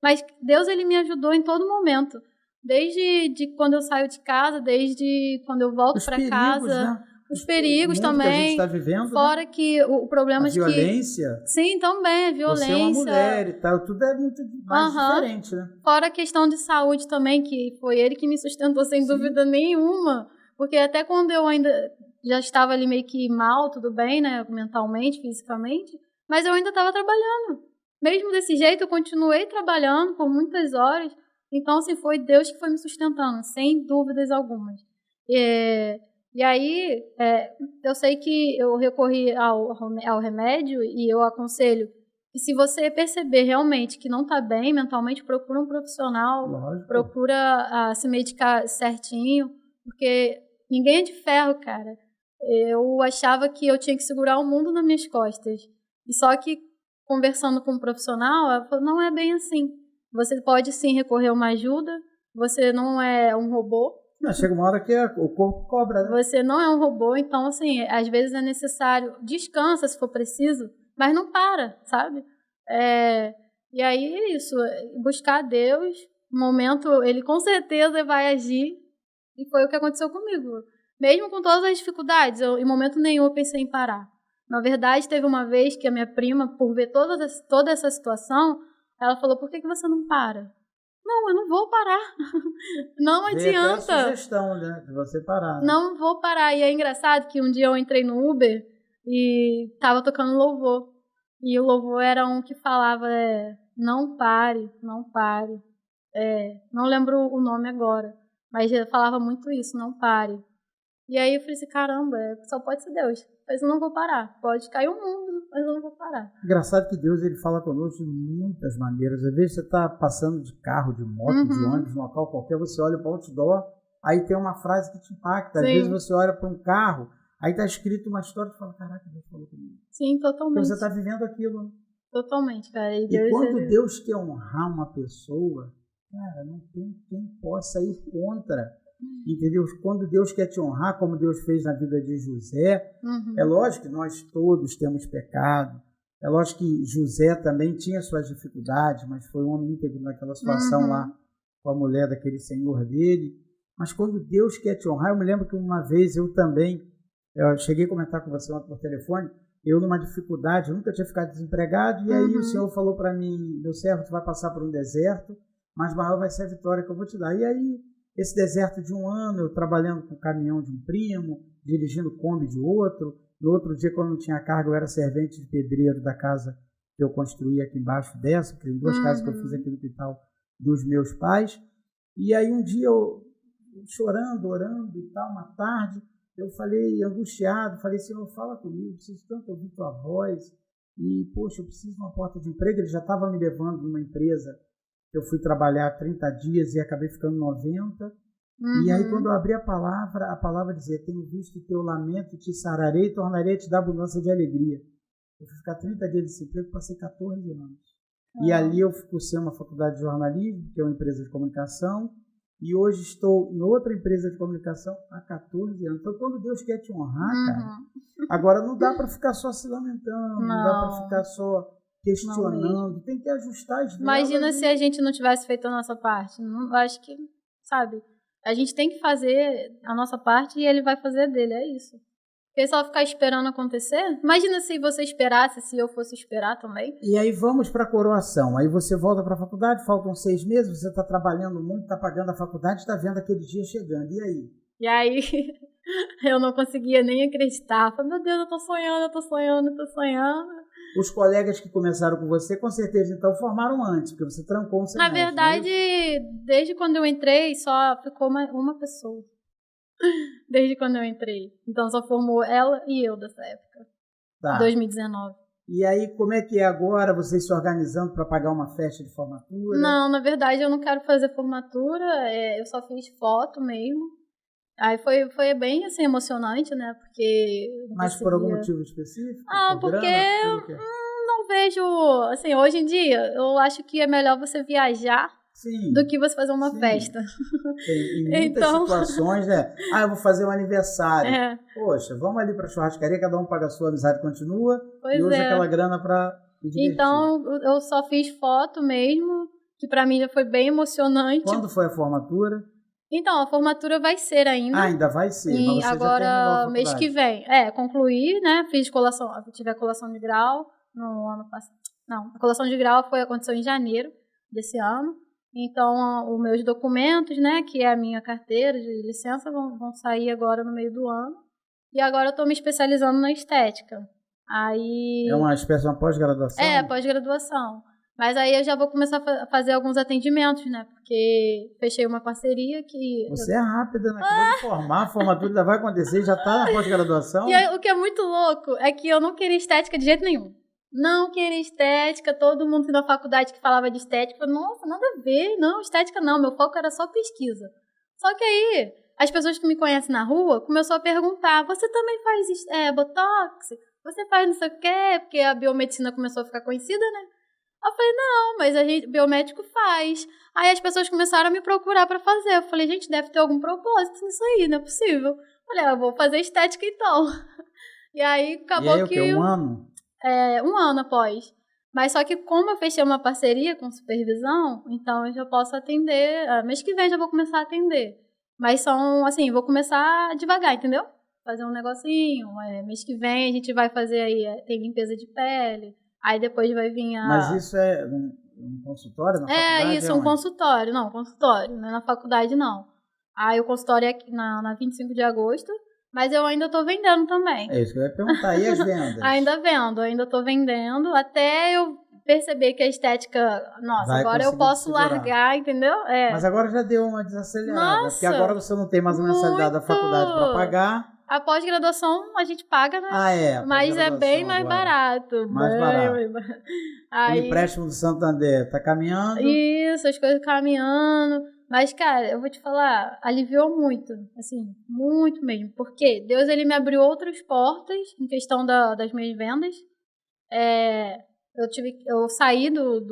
C: Mas Deus, Ele me ajudou em todo momento. Desde quando eu saio de casa, desde quando eu volto para casa.
B: Né?
C: Os perigos também. Que a gente
B: está vivendo,
C: fora, né? Que o problema
B: a violência.
C: Sim, também, a violência.
B: Você é uma mulher e tal, tudo é muito mais diferente, né?
C: Fora a questão de saúde também, que foi Ele que me sustentou sem dúvida nenhuma. Porque até quando eu ainda já estava ali meio que mal, tudo bem, né? Mentalmente, fisicamente, mas eu ainda estava trabalhando. Mesmo desse jeito, eu continuei trabalhando por muitas horas. Então, assim, foi Deus que foi me sustentando, sem dúvidas algumas. E aí, eu sei que eu recorri ao remédio e eu aconselho que se você perceber realmente que não está bem mentalmente, procura um profissional,
B: lógico,
C: procura se medicar certinho, porque ninguém é de ferro, cara. Eu achava que eu tinha que segurar o mundo nas minhas costas. E só que, conversando com um profissional, ela falou, não é bem assim. Você pode sim recorrer a uma ajuda, você não é um robô.
B: Chega uma hora que o corpo cobra, né?
C: Você não é um robô, então, assim, às vezes é necessário, descansa se for preciso, mas não para, sabe? E aí é isso, buscar Deus, no momento Ele com certeza vai agir, e foi o que aconteceu comigo. Mesmo com todas as dificuldades, em momento nenhum eu pensei em parar. Na verdade, teve uma vez que a minha prima, por ver toda essa situação, ela falou, por que você não para? Não, eu não vou parar. Não adianta.
B: Até a sugestão, né, de você parar. Né?
C: Não vou parar. E é engraçado que um dia eu entrei no Uber e tava tocando louvor. E o louvor era um que falava, não pare, não pare. não lembro o nome agora, mas ele falava muito isso, não pare. E aí eu falei assim, caramba, só pode ser Deus. Mas eu não vou parar. Pode cair o mundo, mas eu não vou parar.
B: Engraçado que Deus ele fala conosco de muitas maneiras. Às vezes você está passando de carro, de moto, de ônibus, num local qualquer, você olha para o outdoor, aí tem uma frase que te impacta. Às vezes você olha para um carro, aí está escrito uma história e fala, caraca, Deus falou comigo.
C: Sim, totalmente.
B: Porque você está vivendo aquilo.
C: Totalmente, cara. E
B: quando Deus quer honrar uma pessoa, cara, não tem quem possa ir contra. Entendeu? Quando Deus quer te honrar, como Deus fez na vida de José, é lógico que nós todos temos pecado, é lógico que José também tinha suas dificuldades, mas foi um homem íntegro naquela situação lá com a mulher daquele senhor dele. Mas quando Deus quer te honrar, eu me lembro que uma vez eu cheguei a comentar com você ontem por telefone, eu numa dificuldade, eu nunca tinha ficado desempregado, e aí o Senhor falou para mim, meu servo, tu vai passar por um deserto, mas maior vai ser a vitória que eu vou te dar. E aí, esse deserto de 1 ano, eu trabalhando com o caminhão de um primo, dirigindo o Kombi de outro. No outro dia, quando não tinha carga, eu era servente de pedreiro da casa que eu construí aqui embaixo dessa, que tem 2 casas que eu fiz aqui no quintal dos meus pais. E aí um dia, eu chorando, orando e tal, uma tarde, eu falei, angustiado, falei, Senhor, fala comigo, eu preciso tanto ouvir tua voz. E, poxa, eu preciso de uma porta de emprego. Ele já estava me levando numa empresa. Eu fui trabalhar 30 dias e acabei ficando 90. E aí, quando eu abri a palavra dizia, tenho visto o teu lamento, te sararei e tornarei a te dar abundância de alegria. Eu fui ficar 30 dias de desemprego, passei 14 anos. E ali eu cursei uma faculdade de jornalismo, que é uma empresa de comunicação, e hoje estou em outra empresa de comunicação há 14 anos. Então, quando Deus quer te honrar, cara, agora não dá para ficar só se lamentando, não dá para ficar só questionando, tem que ajustar as velas.
C: Imagina se a gente não tivesse feito a nossa parte. Não, acho que, sabe, a gente tem que fazer a nossa parte e ele vai fazer a dele, é isso. Porque só ficar esperando acontecer. Imagina se você esperasse, se eu fosse esperar também.
B: E aí vamos para a coroação. Aí você volta para a faculdade, faltam 6 meses, você está trabalhando muito, está pagando a faculdade, está vendo aquele dia chegando. E aí?
C: E aí eu não conseguia nem acreditar. Falei, meu Deus, eu tô sonhando.
B: Os colegas que começaram com você, com certeza, então, formaram antes, porque você trancou um semestre.
C: Na verdade, desde quando eu entrei, só ficou uma pessoa. Desde quando eu entrei. Então, só formou ela e eu dessa época.
B: Tá.
C: 2019.
B: E aí, como é que é agora, vocês se organizando para pagar uma festa de formatura?
C: Não, na verdade, eu não quero fazer formatura. Eu só fiz foto mesmo. Aí foi bem, assim, emocionante, né? Porque...
B: Mas por algum motivo específico?
C: Porque não vejo... Assim, hoje em dia, eu acho que é melhor você viajar do que você fazer uma festa.
B: Tem muitas situações, né? Eu vou fazer um aniversário. Poxa, vamos ali para a churrascaria, cada um paga a sua, amizade continua. E usa aquela grana para me divertir.
C: Então, eu só fiz foto mesmo, que para mim já foi bem emocionante.
B: Quando foi a formatura?
C: Então, a formatura vai ser ainda.
B: Ainda vai ser,
C: e
B: mas você
C: agora,
B: já terminou a
C: mês que vem. Concluí, né? Tive a colação de grau no ano passado. Não, a colação de grau aconteceu em janeiro desse ano. Então, os meus documentos, né, que é a minha carteira de licença, vão sair agora no meio do ano. E agora eu estou me especializando na estética. Aí...
B: É uma espécie de uma pós-graduação?
C: Pós-graduação. Mas aí eu já vou começar a fazer alguns atendimentos, né? Porque fechei uma parceria que...
B: Você é rápida, né? Acabou de formar, a formatura ainda vai acontecer, já está na pós-graduação.
C: E aí, o que é muito louco é que eu não queria estética de jeito nenhum. Não queria estética, todo mundo na faculdade que falava de estética, nossa, nada a ver, não, estética não, meu foco era só pesquisa. Só que aí, as pessoas que me conhecem na rua começaram a perguntar, você também faz botox? Você faz não sei o quê? Porque a biomedicina começou a ficar conhecida, né? Eu falei, não, mas biomédico faz. Aí as pessoas começaram a me procurar pra fazer. Eu falei, gente, deve ter algum propósito nisso aí, não é possível. Eu falei, eu vou fazer estética então. E aí acabou
B: e aí, que... um ano?
C: 1 ano após. Mas só que como eu fechei uma parceria com supervisão, então eu já posso atender. Mês que vem já vou começar a atender. Mas são, assim, vou começar devagar, entendeu? Fazer um negocinho. Mês que vem a gente vai fazer aí, tem limpeza de pele. Aí depois vai vir a...
B: Mas isso é um consultório na faculdade?
C: Isso, um consultório. Não, consultório. Não é na faculdade, não. Aí o consultório é aqui na 25 de agosto. Mas eu ainda tô vendendo também.
B: É isso que eu ia perguntar. E as vendas?
C: Ainda tô vendendo. Até eu perceber que a estética, nossa,
B: Vai
C: agora eu
B: conseguir
C: posso
B: segurar.
C: largar, entendeu?
B: Mas agora já deu uma desacelerada,
C: Nossa,
B: porque agora você não tem mais a mensalidade da
C: muito.
B: faculdade para pagar.
C: A pós-graduação a gente paga, né?
B: A
C: Mas é bem
B: pós-graduação
C: mais
B: agora.
C: barato.
B: Mais
C: bem
B: barato.
C: mais barato.
B: O
C: Aí,
B: empréstimo do Santander está caminhando.
C: isso, as coisas caminhando. Mas, cara, eu vou te falar, aliviou muito. Assim, muito mesmo. Porque Deus, ele me abriu outras portas em questão das minhas vendas. Eu saí do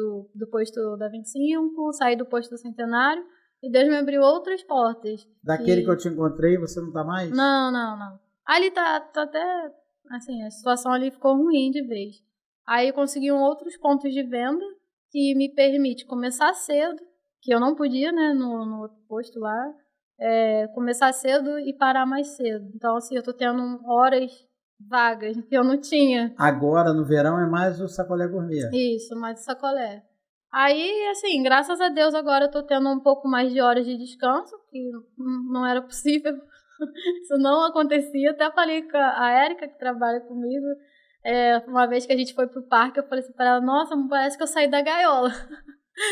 C: posto da 25, saí do posto do Centenário. E Deus me abriu outras portas.
B: Daquele que eu te encontrei, você não está mais?
C: Não. Ali tá até, assim, a situação ali ficou ruim de vez. Aí eu consegui outros pontos de venda que me permite começar cedo, que eu não podia, né, no outro posto lá, começar cedo e parar mais cedo. Então, assim, eu tô tendo horas vagas que eu não tinha.
B: Agora, no verão, é mais o sacolé gourmet.
C: Isso, mais sacolé. Aí, assim, graças a Deus agora eu tô tendo um pouco mais de horas de descanso, que não era possível. Isso não acontecia. Até falei com a Érica, que trabalha comigo, uma vez que a gente foi pro parque, eu falei assim pra ela, nossa, parece que eu saí da gaiola.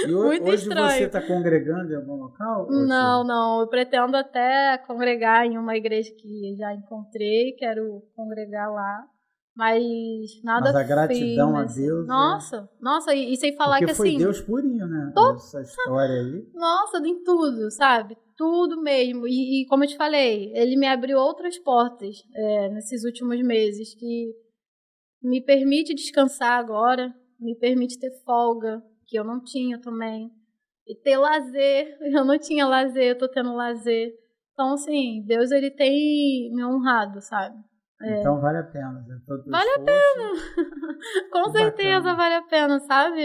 B: E
C: Muito
B: hoje
C: estranho.
B: você está congregando em algum local?
C: Não. Eu pretendo até congregar em uma igreja que já encontrei, quero congregar lá. Mas nada
B: Mas a gratidão
C: firme,
B: a
C: assim.
B: Deus.
C: Nossa, e sem falar
B: porque
C: que
B: foi
C: assim.
B: Deus purinho, né? Essa história aí.
C: Nossa, em tudo, sabe? Tudo mesmo. E como eu te falei, ele me abriu outras portas nesses últimos meses que me permite descansar agora, me permite ter folga, que eu não tinha também. E ter lazer, eu não tinha lazer, eu tô tendo lazer. Então, assim, Deus, ele tem me honrado, sabe?
B: Então vale a pena. Né?
C: Vale a pena. Com certeza
B: bacana.
C: vale a pena, sabe?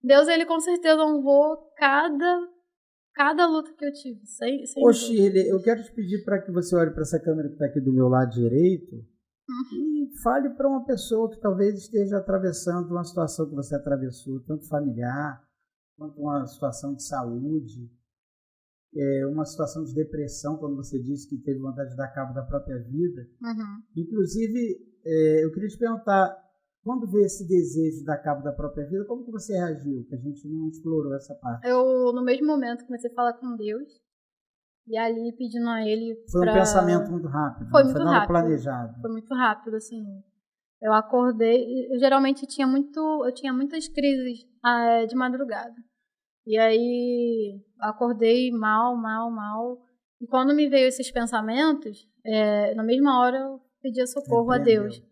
C: Deus, ele com certeza honrou cada luta que eu tive. Sem
B: Ô, Shirley, eu quero te pedir para que você olhe para essa câmera que está aqui do meu lado direito e fale para uma pessoa que talvez esteja atravessando uma situação que você atravessou, tanto familiar quanto uma situação de saúde, uma situação de depressão, quando você disse que teve vontade de dar cabo da própria vida.
C: Uhum.
B: Inclusive, eu queria te perguntar, quando veio esse desejo de dar cabo da própria vida, como que você reagiu? Que a gente não explorou essa parte.
C: Eu, no mesmo momento, comecei a falar com Deus e ali pedindo a Ele
B: Foi um pensamento muito rápido,
C: Foi
B: não
C: muito
B: foi nada
C: rápido.
B: planejado.
C: Foi muito rápido, assim. Eu acordei, eu geralmente eu tinha muitas crises de madrugada. E aí acordei mal. E quando me veio esses pensamentos, na mesma hora eu pedia socorro a Deus.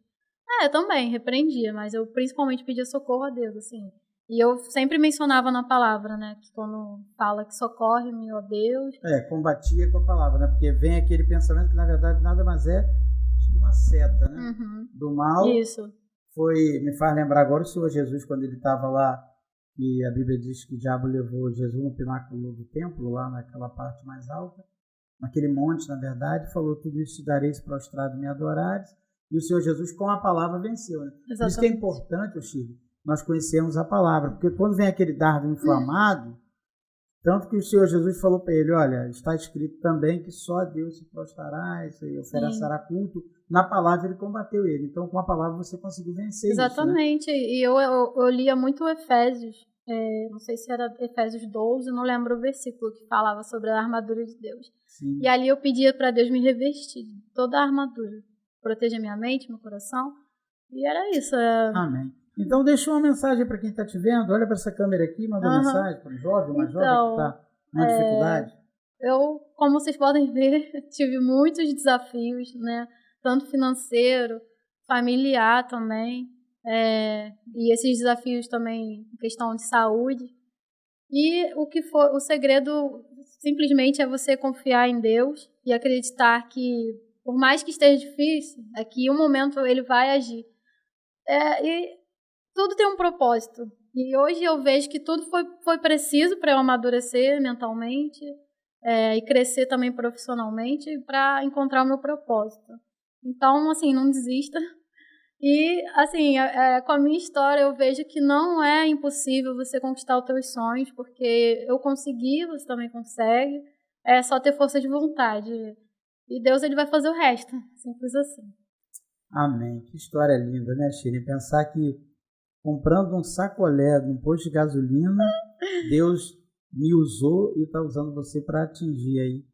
C: Eu também repreendia, mas eu principalmente pedia socorro a Deus, assim. E eu sempre mencionava na palavra, né, que quando fala que socorre-me, ó Deus.
B: Combatia com a palavra, né, porque vem aquele pensamento que na verdade nada mais é de uma seta, né, do mal.
C: Isso.
B: Me faz lembrar agora o Senhor Jesus, quando ele estava lá, e a Bíblia diz que o diabo levou Jesus no pináculo do templo, lá naquela parte mais alta, naquele monte, na verdade, falou, tudo isso te darei se prostrado me adorares, e o Senhor Jesus com a palavra venceu. Né? Por isso que é importante, Chico, nós conhecermos a palavra, porque quando vem aquele dardo inflamado, tanto que o Senhor Jesus falou para ele, olha, está escrito também que só a Deus se prostrará, e oferecerá culto. Na palavra ele combateu ele, então com a palavra você conseguiu vencer.
C: Exatamente,
B: isso, né?
C: E eu lia muito Efésios, não sei se era Efésios 12, não lembro o versículo que falava sobre a armadura de Deus.
B: Sim.
C: E ali eu pedia para Deus me revestir de toda a armadura, proteger minha mente, meu coração, e era isso.
B: Amém. Então deixa uma mensagem para quem está te vendo, olha para essa câmera aqui, manda uma mensagem para um jovem, uma jovem que está com dificuldade.
C: Eu, como vocês podem ver, tive muitos desafios, né? Tanto financeiro, familiar também, e esses desafios também em questão de saúde. E o segredo simplesmente é você confiar em Deus e acreditar que, por mais que esteja difícil, que em um momento ele vai agir. E tudo tem um propósito. E hoje eu vejo que tudo foi preciso para eu amadurecer mentalmente e crescer também profissionalmente para encontrar o meu propósito. Então, assim, não desista. E, assim, com a minha história eu vejo que não é impossível você conquistar os teus sonhos, porque eu consegui, você também consegue. É só ter força de vontade. E Deus, ele vai fazer o resto. Simples assim.
B: Amém. Que história linda, né, Shirley? Pensar que comprando um sacolé num posto de gasolina, Deus me usou e está usando você para atingir aí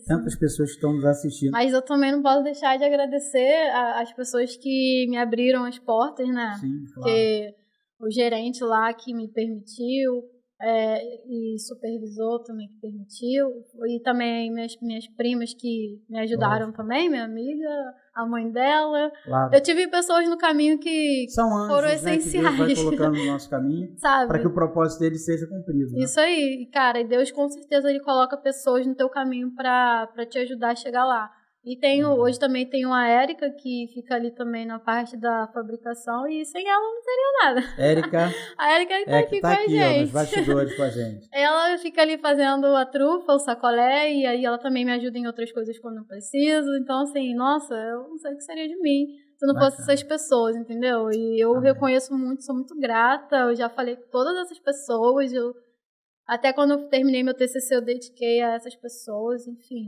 B: tantas pessoas que estão nos assistindo.
C: Mas eu também não posso deixar de agradecer as pessoas que me abriram as portas, né?
B: Sim, claro.
C: Porque o gerente lá que me permitiu, e supervisor também que permitiu, e também minhas primas que me ajudaram também, minha amiga, a mãe dela.
B: Claro.
C: Eu tive pessoas no caminho que
B: são anjos,
C: foram
B: né,
C: essenciais.
B: que Deus vai colocando no nosso caminho,
C: sabe?
B: para que o propósito dele seja cumprido. Né?
C: Isso aí, cara, e Deus com certeza ele coloca pessoas no teu caminho para te ajudar a chegar lá. E hoje também tenho a Érica, que fica ali também na parte da fabricação, e sem ela não teria nada.
B: Érica,
C: a Érica tá aqui com a gente.
B: Ó, nos bastidores com a gente.
C: Ela fica ali fazendo a trufa, o sacolé, e aí ela também me ajuda em outras coisas quando eu preciso. Então, assim, nossa, eu não sei o que seria de mim se não fosse essas pessoas, entendeu? E eu reconheço muito, sou muito grata, eu já falei com todas essas pessoas, até quando eu terminei meu TCC eu dediquei a essas pessoas, enfim,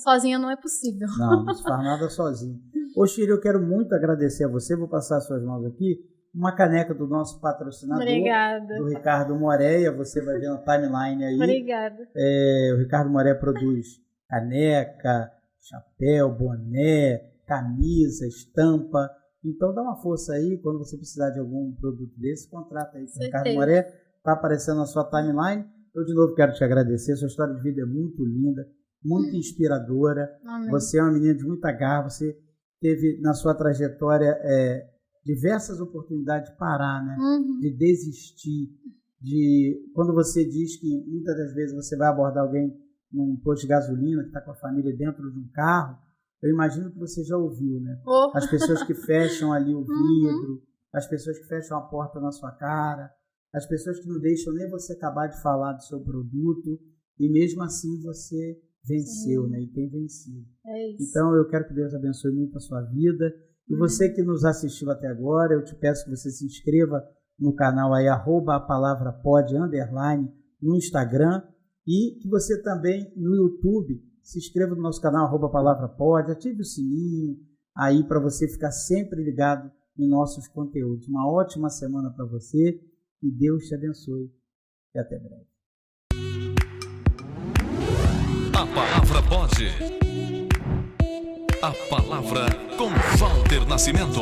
C: sozinha não é possível.
B: Não se faz nada sozinho. Ô, Shiri, eu quero muito agradecer a você, vou passar as suas mãos aqui, uma caneca do nosso patrocinador,
C: Obrigada.
B: Do Ricardo Moreia, você vai ver na timeline aí.
C: Obrigada.
B: O Ricardo Moreia produz caneca, chapéu, boné, camisa, estampa, então dá uma força aí, quando você precisar de algum produto desse, contrata aí com o Ricardo Moreia, está aparecendo na sua timeline. Eu de novo quero te agradecer, sua história de vida é muito linda, muito inspiradora.
C: Amém. Você
B: é uma menina de muita garra, você teve na sua trajetória diversas oportunidades de parar, né? De desistir, quando você diz que muitas das vezes você vai abordar alguém num posto de gasolina que está com a família dentro de um carro, eu imagino que você já ouviu, né? As pessoas que fecham ali o vidro, as pessoas que fecham a porta na sua cara, as pessoas que não deixam nem você acabar de falar do seu produto, e mesmo assim você venceu, né? E tem vencido.
C: É isso.
B: Então eu quero que Deus abençoe muito a sua vida. E você que nos assistiu até agora, eu te peço que você se inscreva no canal aí, @apalavrapod_ no Instagram, e que você também no YouTube se inscreva no nosso canal @palavrapod, ative o sininho aí para você ficar sempre ligado em nossos conteúdos. Uma ótima semana para você e Deus te abençoe. E até breve.
A: A palavra pode. A palavra com Walter Nascimento.